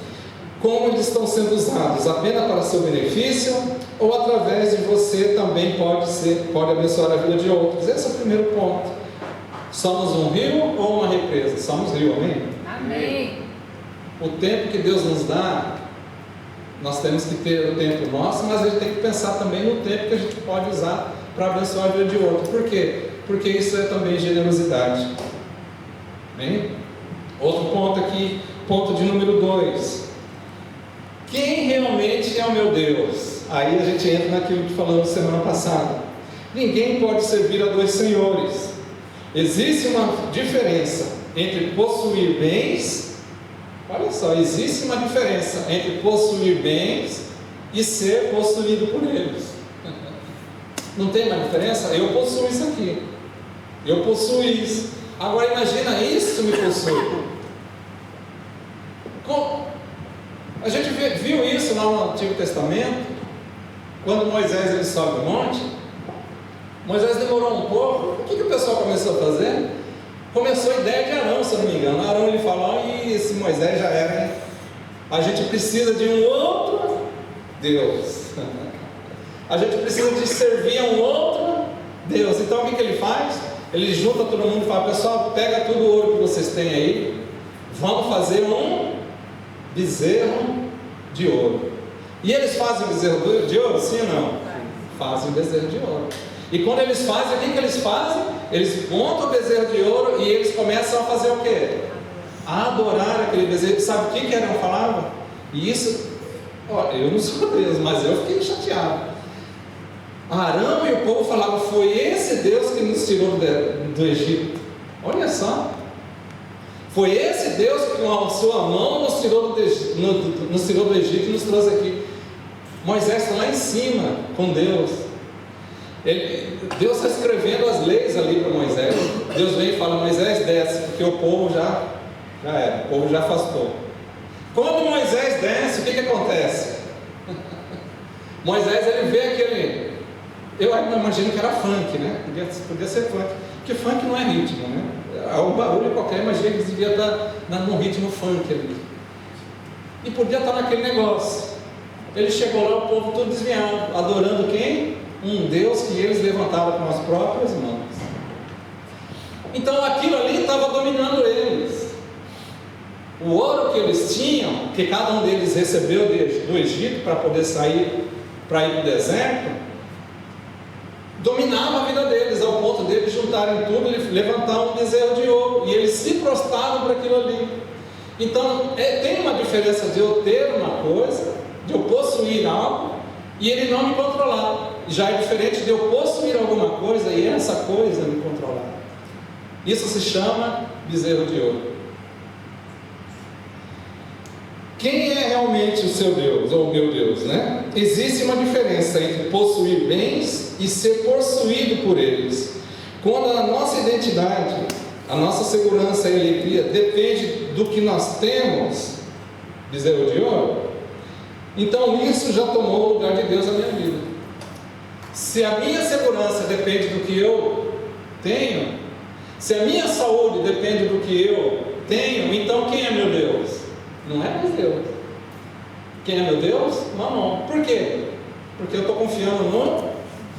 Como eles estão sendo usados, apenas para seu benefício, ou através de você também pode abençoar a vida de outros. Esse é o primeiro ponto. Somos um rio ou uma represa? Somos rio, amém? Amém. O tempo que Deus nos dá, nós temos que ter o tempo nosso, mas a gente tem que pensar também no tempo que a gente pode usar para abençoar a vida de outro. Por quê? Porque isso é também generosidade. Amém? Outro ponto aqui, ponto de número 2. Quem realmente é o meu Deus? Aí a gente entra naquilo que falamos semana passada. Ninguém pode servir a dois senhores. Existe uma diferença entre possuir bens. Olha só, existe uma diferença entre possuir bens e ser possuído por eles. Não tem uma diferença? Eu possuo isso aqui, eu possuo isso. Agora imagina, isso me possui. A gente viu isso lá no Antigo Testamento, quando Moisés ele sobe o monte. Moisés demorou um pouco. O que o pessoal começou a fazer? Começou a ideia de Arão, se eu não me engano. Arão ele falou: esse Moisés já era, hein? A gente precisa de um outro Deus. A gente precisa de servir a um outro Deus. Então o que ele faz? Ele junta todo mundo e fala: pessoal, pega todo o ouro que vocês têm aí, vamos fazer um bezerro de ouro. E eles fazem o bezerro de ouro, sim ou não? Fazem o bezerro de ouro. E quando eles fazem, o que eles fazem? Eles montam o bezerro de ouro e eles começam a fazer o quê? A adorar aquele bezerro. Sabe o que Arão falava? E isso, ó, eu não sou Deus, mas eu fiquei chateado. Arão e o povo falavam: foi esse Deus que nos tirou do Egito. Olha só. Foi esse Deus que com a sua mão nos tirou do Egito e nos trouxe aqui. Moisés está lá em cima com Deus. Deus está escrevendo as leis ali para Moisés. Deus vem e fala: Moisés, desce, porque o povo já era, o povo já afastou. Quando Moisés desce, o que acontece? Moisés ele vê aquele, eu imagino que era funk, né? Podia ser funk, porque funk não é ritmo, né? Um barulho qualquer, imagina que devia estar num ritmo funk ali. E podia estar naquele negócio. Ele chegou lá, o povo todo desviado, adorando quem? um Deus que eles levantaram com as próprias mãos. Então aquilo ali estava dominando eles. O ouro que eles tinham, que cada um deles recebeu do Egito para poder sair, para ir para o deserto, dominava a vida deles, ao ponto deles juntarem tudo e levantar um bezerro de ouro, e eles se prostravam para aquilo ali. Então tem uma diferença de eu ter uma coisa, de eu possuir algo, e ele não me controlar. Já é diferente de eu possuir alguma coisa e essa coisa me controlar. Isso se chama bezerro de ouro. Quem é realmente o seu Deus, ou o meu Deus, né? Existe uma diferença entre possuir bens e ser possuído por eles. Quando a nossa identidade, a nossa segurança e alegria depende do que nós temos, bezerro de ouro, então isso já tomou o lugar de Deus na minha vida. Se a minha segurança depende do que eu tenho, se a minha saúde depende do que eu tenho, então quem é meu Deus? Não é mais Deus. Quem é meu Deus? Mamon. Por quê? Porque eu estou confiando no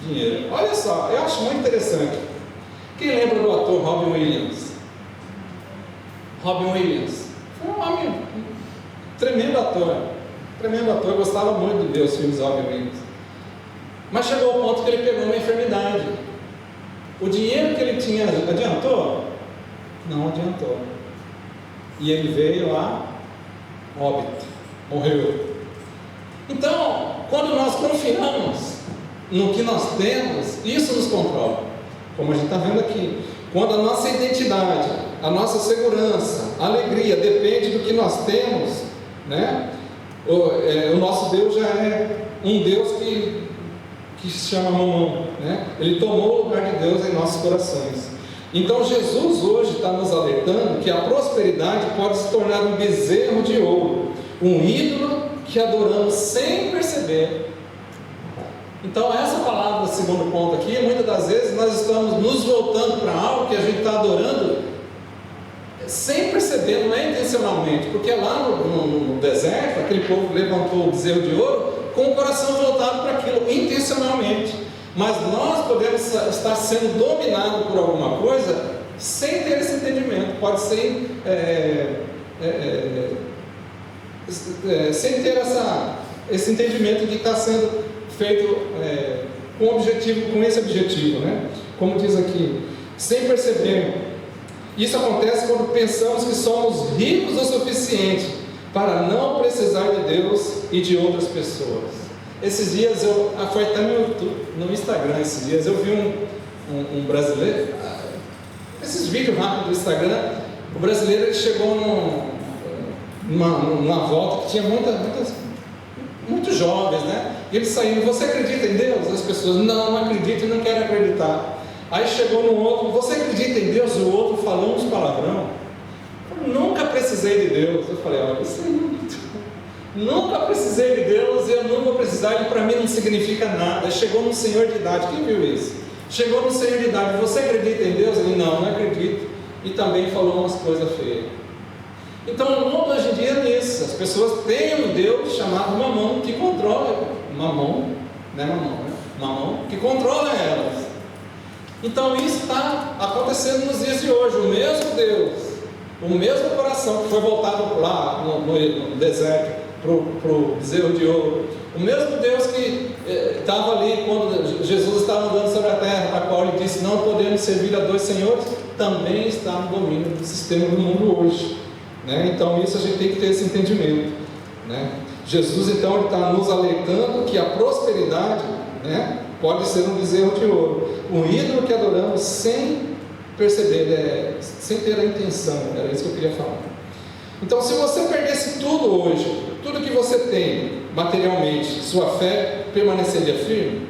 dinheiro. Olha só, eu acho muito interessante. Quem lembra do ator Robin Williams? Robin Williams foi um homem, tremendo ator. Tremendo ator, eu gostava muito de ver os filmes de Robin Williams. Mas chegou ao ponto que ele pegou uma enfermidade. O dinheiro que ele tinha adiantou? Não adiantou. E ele veio a óbito, morreu. Então, quando nós confiamos no que nós temos, isso nos controla, como a gente está vendo aqui. Quando a nossa identidade, a nossa segurança, a alegria depende do que nós temos, né? O nosso Deus já é um Deus que se chama Mamon, né? Ele tomou o lugar de Deus em nossos corações. Então Jesus hoje está nos alertando que a prosperidade pode se tornar um bezerro de ouro, um ídolo que adoramos sem perceber. Então essa palavra, segundo ponto aqui, muitas das vezes nós estamos nos voltando para algo que a gente está adorando sem perceber, não é intencionalmente, porque lá no deserto, aquele povo levantou o bezerro de ouro com o coração voltado para aquilo, intencionalmente. Mas nós podemos estar sendo dominados por alguma coisa sem ter esse entendimento. Pode ser sem ter esse entendimento de que está sendo feito com esse objetivo, né? Como diz aqui, sem perceber. Isso acontece quando pensamos que somos ricos o suficiente para não precisar de Deus e de outras pessoas. Esses dias foi até no Instagram, esses dias eu vi um brasileiro, esses vídeos rápidos do Instagram. O brasileiro ele chegou numa volta que tinha muitos jovens, né? E ele saindo: você acredita em Deus? As pessoas: não acredito e não quero acreditar. Aí chegou no outro: você acredita em Deus? O outro falou uns palavrão. Eu nunca precisei de Deus. Eu falei: olha, isso aí nunca precisei de Deus e eu não vou precisar, e para mim não significa nada. Chegou num senhor de idade, quem viu isso? Chegou num senhor de idade: você acredita em Deus? Ele: não acredito. E também falou umas coisas feias. Então o mundo hoje em dia é isso. As pessoas têm um Deus chamado Mamon que controla. Mamon, né? Mamon que controla elas. Então isso está acontecendo nos dias de hoje. O mesmo Deus, o mesmo coração que foi voltado lá no deserto para o bezerro de ouro, o mesmo Deus que estava ali quando Jesus estava andando sobre a terra, a qual ele disse: não podemos servir a dois senhores, também está no domínio do sistema do mundo hoje, né? Então isso a gente tem que ter esse entendimento, né? Jesus então está nos alertando que a prosperidade, né, pode ser um bezerro de ouro, um ídolo que adoramos sem perceber, sem ter a intenção. Era isso que eu queria falar. Então, se você perdesse tudo hoje, tudo que você tem materialmente, sua fé permaneceria firme?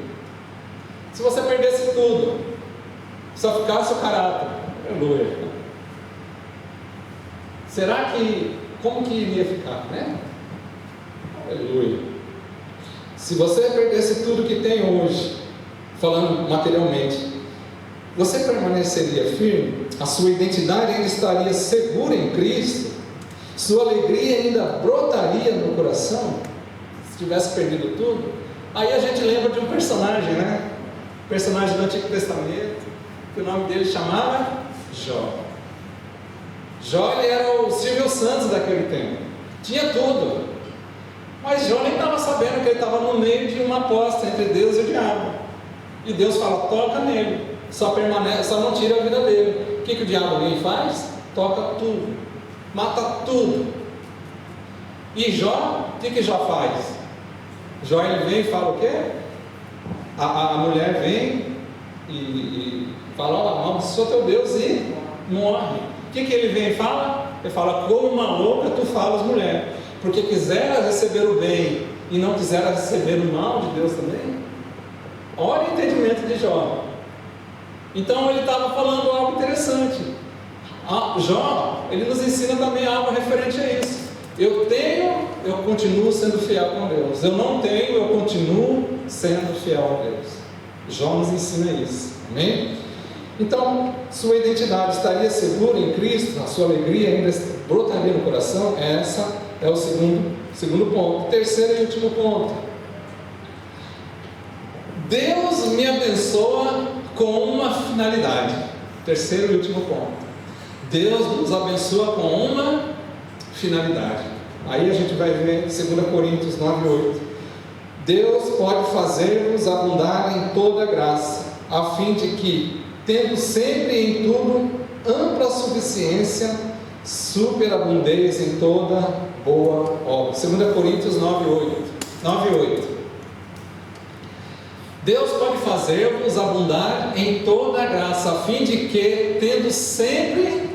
Se você perdesse tudo, só ficasse o caráter, aleluia, será que, como que iria ficar, né? Aleluia. Se você perdesse tudo que tem hoje, falando materialmente, você permaneceria firme? A sua identidade ainda estaria segura em Cristo? Sua alegria ainda brotaria no coração? Se tivesse perdido tudo? Aí a gente lembra de um personagem, né? personagem do Antigo Testamento, que o nome dele chamava Jó. Jó, ele era o Silvio Santos daquele tempo, tinha tudo, mas Jó nem estava sabendo que ele estava no meio de uma aposta entre Deus e o diabo. E Deus fala: toca nele, só permanece, só não tira a vida dele. O que o diabo vem e faz? Toca tudo, mata tudo. E Jó, o que Jó faz? Jó, ele vem e fala o quê? A mulher vem e fala: olha, sou teu Deus, e morre. O que ele vem e fala? Ele fala: como uma louca tu falas, mulher, porque quiseras receber o bem e não quiseras receber o mal de Deus também. Olha o entendimento de Jó. Então ele estava falando algo interessante. Jó, ele nos ensina também algo referente a isso. Eu tenho, eu continuo sendo fiel com Deus. Eu não tenho, eu continuo sendo fiel a Deus. Jó nos ensina isso. Amém? Então, sua identidade estaria segura em Cristo, a sua alegria ainda brotaria no coração. Essa é o segundo ponto. Terceiro e último ponto: Deus me abençoa com uma finalidade. Terceiro e último ponto: Deus nos abençoa com uma finalidade. Aí a gente vai ver 2 Coríntios 9:8. Deus pode fazer-vos abundar em toda graça, a fim de que, tendo sempre em tudo ampla suficiência, superabundeis em toda boa obra. 2 Coríntios 9:8. Deus pode fazer-vos abundar em toda a graça, a fim de que, tendo sempre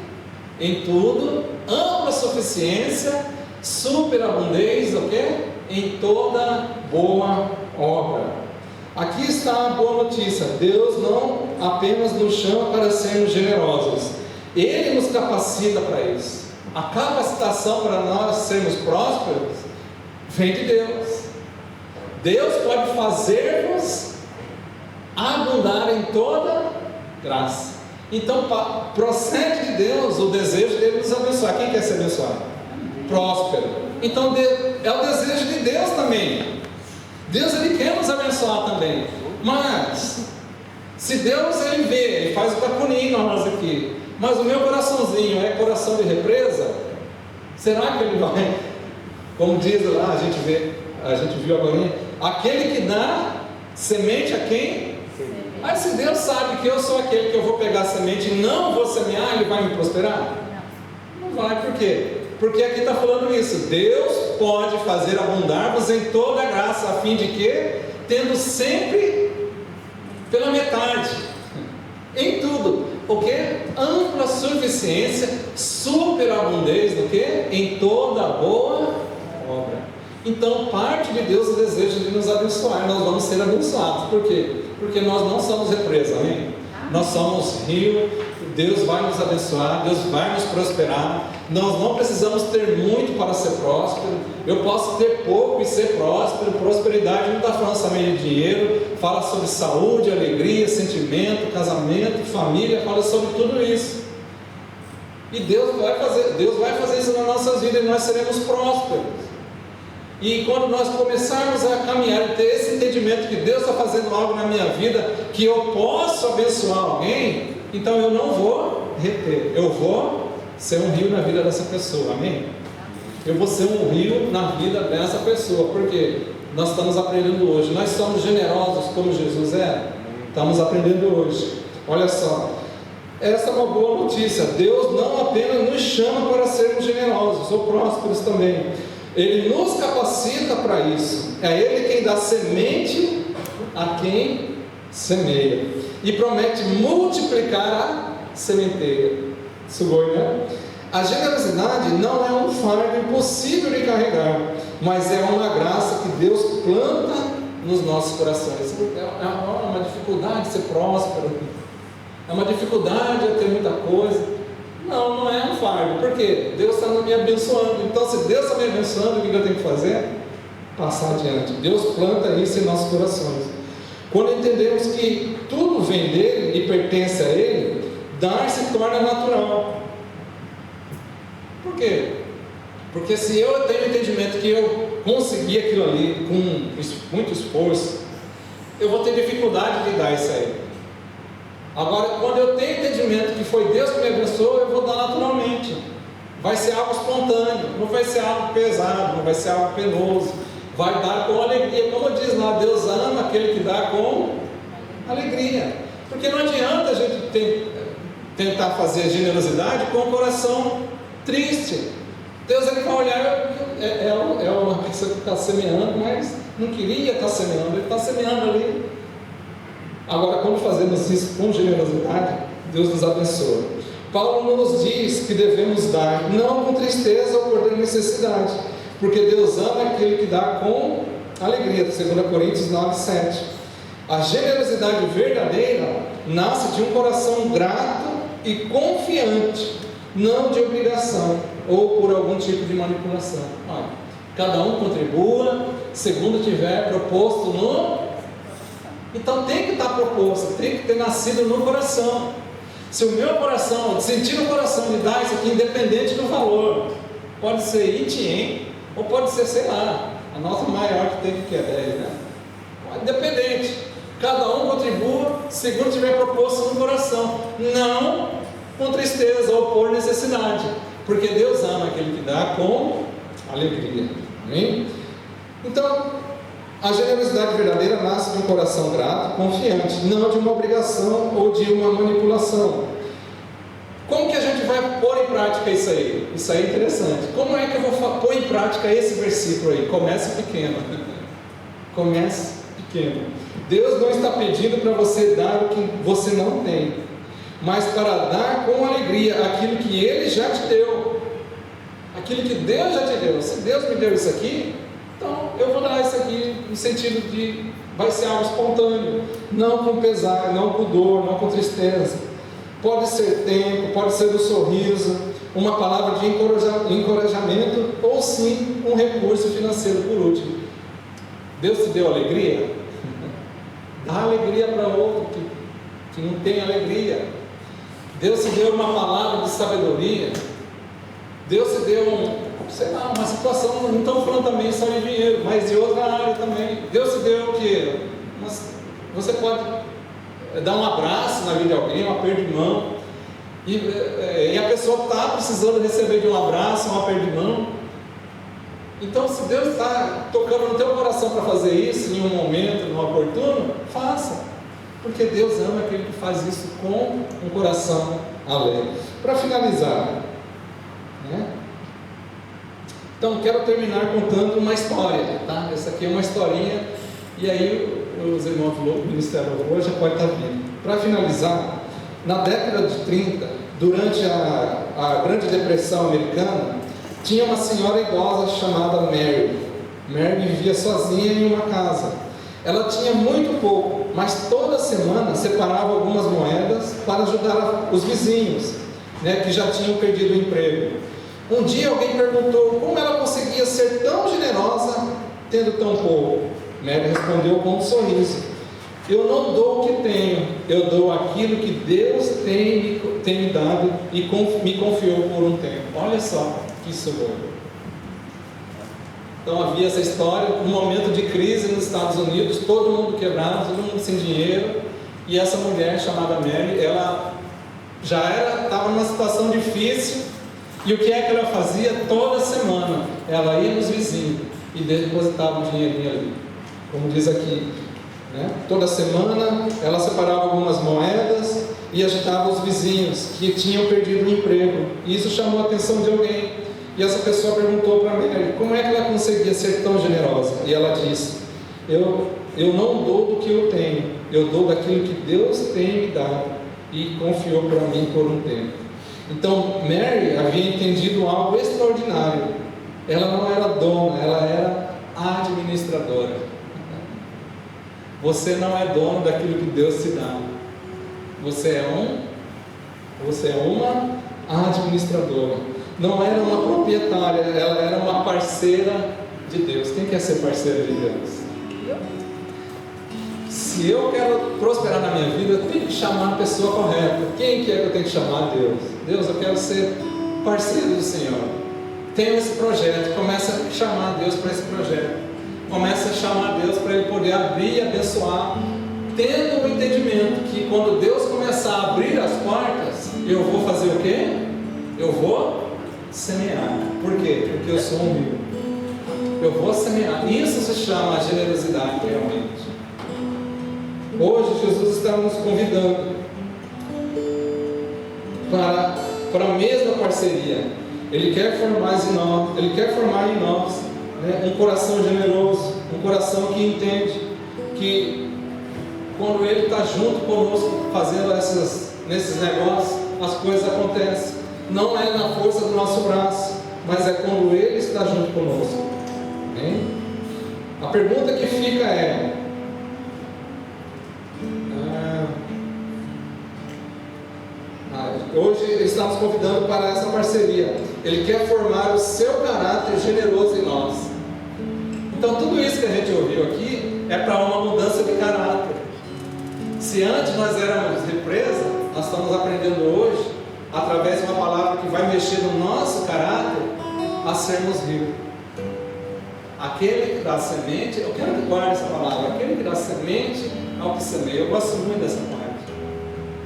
em tudo ampla suficiência, superabundeis o quê? Em toda boa obra. Aqui está a boa notícia: Deus não apenas nos chama para sermos generosos, Ele nos capacita para isso. A capacitação para nós sermos prósperos vem de Deus. Deus pode fazer-nos abundar em toda graça. Então procede de Deus o desejo dele nos abençoar. Quem quer ser abençoado? Próspero. Então é o desejo de Deus também. Deus, ele quer nos abençoar também. Mas se Deus, ele vê, ele faz o capuninho nós aqui, mas o meu coraçãozinho é coração de represa, será que ele vai? Como diz lá, a gente viu agora, aquele que dá semente a quem? Mas se Deus sabe que eu sou aquele que eu vou pegar a semente e não vou semear, ele vai me prosperar? Não vai. Por quê? Porque aqui está falando isso: Deus pode fazer abundar-vos em toda a graça, a fim de que, tendo sempre pela metade, em tudo, o que? Ampla suficiência, superabundez no que? Em toda boa obra. Então, parte de Deus é o desejo de nos abençoar. Nós vamos ser abençoados. Por quê? Porque nós não somos represa, amém? Nós somos rio. Deus vai nos abençoar, Deus vai nos prosperar. Nós não precisamos ter muito para ser próspero. Eu posso ter pouco e ser próspero. Prosperidade não está falando somente de dinheiro, fala sobre saúde, alegria, sentimento, casamento, família, fala sobre tudo isso. E Deus vai fazer isso nas nossas vidas, e nós seremos prósperos. E quando nós começarmos a caminhar e ter esse entendimento que Deus está fazendo algo na minha vida, que eu posso abençoar alguém, então eu não vou reter, eu vou ser um rio na vida dessa pessoa, amém? Eu vou ser um rio na vida dessa pessoa, porque nós estamos aprendendo hoje. Nós somos generosos como Jesus é? Estamos aprendendo hoje. Olha só, essa é uma boa notícia: Deus não apenas nos chama para sermos generosos ou prósperos também, Ele nos capacita para isso. É Ele quem dá semente a quem semeia, e promete multiplicar a sementeira. Sugoi, né? A generosidade não é um fardo impossível de carregar, mas é uma graça que Deus planta nos nossos corações. É uma dificuldade de ser próspero, é uma dificuldade de ter muita coisa. Não é um fardo, porque Deus está me abençoando. Então, se Deus está me abençoando, o que eu tenho que fazer? Passar adiante. Deus planta isso em nossos corações. Quando entendemos que tudo vem dele e pertence a ele, dar se torna natural. Por quê? Porque se eu tenho o entendimento que eu consegui aquilo ali com muito esforço, eu vou ter dificuldade de dar isso aí. Agora, quando eu tenho entendimento que foi Deus que me abençoou, eu vou dar naturalmente. Vai ser algo espontâneo, não vai ser algo pesado, não vai ser algo penoso. Vai dar com alegria, como diz lá, Deus ama aquele que dá com alegria. Porque não adianta a gente tentar fazer generosidade com o coração triste. Deus ele vai olhar, é uma pessoa que está semeando, mas não queria estar semeando, ele está semeando ali. Agora, quando fazemos isso com generosidade, Deus nos abençoa. Paulo nos diz que devemos dar, não com tristeza ou por necessidade, porque Deus ama aquele que dá com alegria, 2 Coríntios 9:7. A generosidade verdadeira nasce de um coração grato e confiante, não de obrigação ou por algum tipo de manipulação. Olha, cada um contribua segundo tiver proposto no... Então tem que estar proposto, tem que ter nascido no coração. Se o meu coração, sentir no coração de dar isso aqui, independente do valor, pode ser ITM, ou pode ser, sei lá, a nota maior que tem que é 10, né? Independente, cada um contribua segundo tiver proposto no coração, não com tristeza ou por necessidade, porque Deus ama aquele que dá com alegria. Amém? Então, a generosidade verdadeira nasce de um coração grato, confiante, não de uma obrigação ou de uma manipulação. Como que a gente vai pôr em prática isso aí? Isso aí é interessante. Como é que eu vou pôr em prática esse versículo aí? Comece pequeno. Comece pequeno. Deus não está pedindo para você dar o que você não tem, mas para dar com alegria aquilo que Ele já te deu. Aquilo que Deus já te deu. Se Deus me deu isso aqui, então eu vou dar isso aqui no sentido de vai ser algo espontâneo, não com pesar, não com dor, não com tristeza. Pode ser tempo, pode ser um sorriso, uma palavra de encorajamento ou sim um recurso financeiro por último. Deus te deu alegria? Dá alegria para outro que não tem alegria. Deus te deu uma palavra de sabedoria. Deus te deu sei lá, uma situação, não estamos falando também só de dinheiro, mas de outra área também. Deus te deu o quê? Você pode dar um abraço na vida de alguém, um aperto de mão, e a pessoa está precisando receber de um abraço, um aperto de mão. Então, se Deus está tocando no teu coração para fazer isso em um momento, no oportuno, faça, porque Deus ama aquele que faz isso com um coração alegre. Para finalizar, né? Então, quero terminar contando uma história, tá? Essa aqui é uma historinha, e aí os irmãos do Ministério hoje já pode estar vindo. Para finalizar, na década de 30, durante a Grande Depressão Americana, tinha uma senhora idosa chamada Mary. Mary vivia sozinha em uma casa. Ela tinha muito pouco, mas toda semana separava algumas moedas para ajudar os vizinhos, né, que já tinham perdido o emprego. Um dia alguém perguntou como ela conseguia ser tão generosa tendo tão pouco. Mary respondeu com um sorriso: eu não dou o que tenho, eu dou aquilo que Deus tem me dado e me confiou por um tempo. Olha só que isso é. Então havia essa história, um momento de crise nos Estados Unidos, todo mundo quebrado, todo mundo sem dinheiro, e essa mulher chamada Mary, ela já estava numa situação difícil. E o que é que ela fazia? Toda semana ela ia nos vizinhos e depositava um dinheirinho ali, como diz aqui, né? Toda semana ela separava algumas moedas e agitava os vizinhos que tinham perdido o emprego. E isso chamou a atenção de alguém, e essa pessoa perguntou para Mary como é que ela conseguia ser tão generosa. E ela disse: eu não dou do que eu tenho, eu dou daquilo que Deus tem me dado e confiou para mim por um tempo. Então, Mary havia entendido algo extraordinário. Ela não era dona, ela era administradora. Você não é dono daquilo que Deus te dá. Você é uma administradora. Não era uma proprietária, ela era uma parceira de Deus. Quem quer ser parceiro de Deus? Se eu quero prosperar na minha vida, eu tenho que chamar a pessoa correta. Quem que é que eu tenho que chamar? Deus. Deus, eu quero ser parceiro do Senhor. Tenho esse projeto, começa a chamar Deus para esse projeto. comece a chamar Deus para Ele poder abrir e abençoar, tendo o entendimento que quando Deus começar a abrir as portas, eu vou fazer o quê? Eu vou semear. Por quê? Porque eu sou humilde. Eu vou semear. Isso se chama generosidade realmente. Hoje Jesus está nos convidando para a mesma parceria. Ele quer formar em nós, né, um coração generoso, um coração que entende que quando Ele está junto conosco fazendo nesses negócios, as coisas acontecem. Não é na força do nosso braço, mas é quando Ele está junto conosco. Hein? A pergunta que fica é: hoje Ele está nos convidando para essa parceria. Ele quer formar o seu caráter generoso em nós. Então tudo isso que a gente ouviu aqui é para uma mudança de caráter. Se antes nós éramos represa, nós estamos aprendendo hoje, através de uma palavra que vai mexer no nosso caráter, a sermos ricos. Aquele que dá semente, eu quero que guarde essa palavra, aquele que dá semente ao que semeia. Eu gosto muito dessa parte.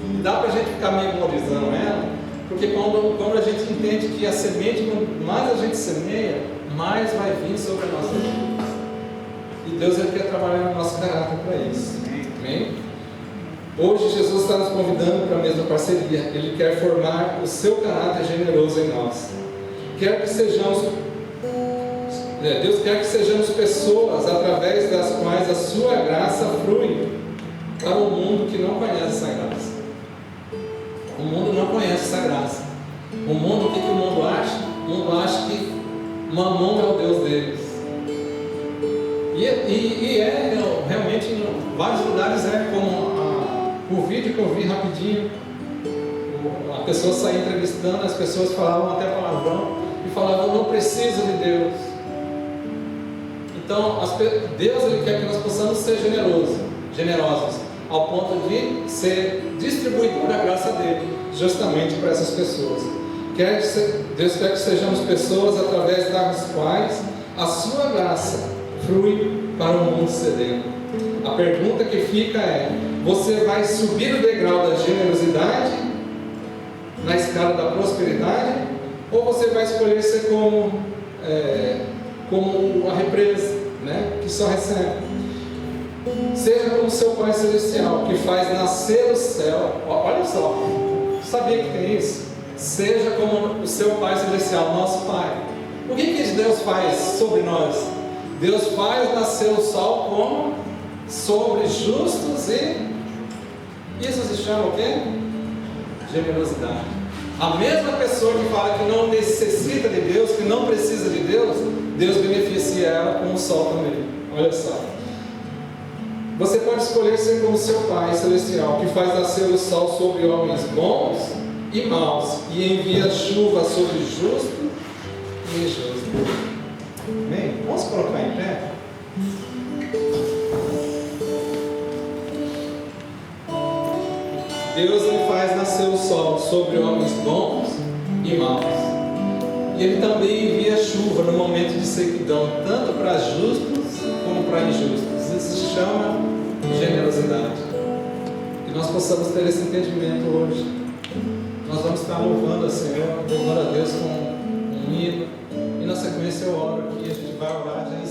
E dá para a gente ficar memorizando ela, porque quando a gente entende que a semente, quanto mais a gente semeia, mais vai vir sobre a nossa vida. E Deus Ele quer trabalhar no nosso caráter para isso. Amém? Hoje Jesus está nos convidando para a mesma parceria. Ele quer formar o seu caráter generoso em nós. Deus quer que sejamos pessoas através das quais a sua graça flui para um mundo que não conhece essa graça. O mundo não conhece essa graça. O mundo, o que o mundo acha? O mundo acha que Mamon é o Deus deles. E realmente em vários lugares como o vídeo que eu vi rapidinho, a pessoa saía entrevistando, as pessoas falavam até palavrão e falavam: eu não preciso de Deus. Então Deus Ele quer que nós possamos ser generosos, ao ponto de ser distribuidor da graça dele, justamente para essas pessoas. Deus quer que sejamos pessoas através das quais a sua graça flui para o mundo sedento. A pergunta que fica é: você vai subir o degrau da generosidade na escala da prosperidade, ou você vai escolher ser como a represa, né, que só recebe? Seja como seu Pai Celestial, que faz nascer o céu. Olha só, sabia que tem isso? Seja como o seu Pai Celestial, nosso Pai. O que Deus faz sobre nós? Deus faz nascer o sol como sobre justos, e isso se chama o quê? Generosidade. A mesma pessoa que fala que não necessita de Deus, que não precisa de Deus, Deus beneficia ela com o sol também. Olha só. Você pode escolher ser como seu Pai Celestial, que faz nascer o sol sobre homens bons e maus, e envia chuva sobre justo e injusto. Amém? Vamos colocar em pé? Deus Ele faz nascer o sol sobre homens bons e maus. E Ele também envia chuva no momento de sequidão, tanto para justos como para injustos. Isso se chama generosidade. Que nós possamos ter esse entendimento hoje. Nós vamos estar louvando a Senhor, louvando a Deus com um hino. E na sequência eu oro aqui, a gente vai orar já em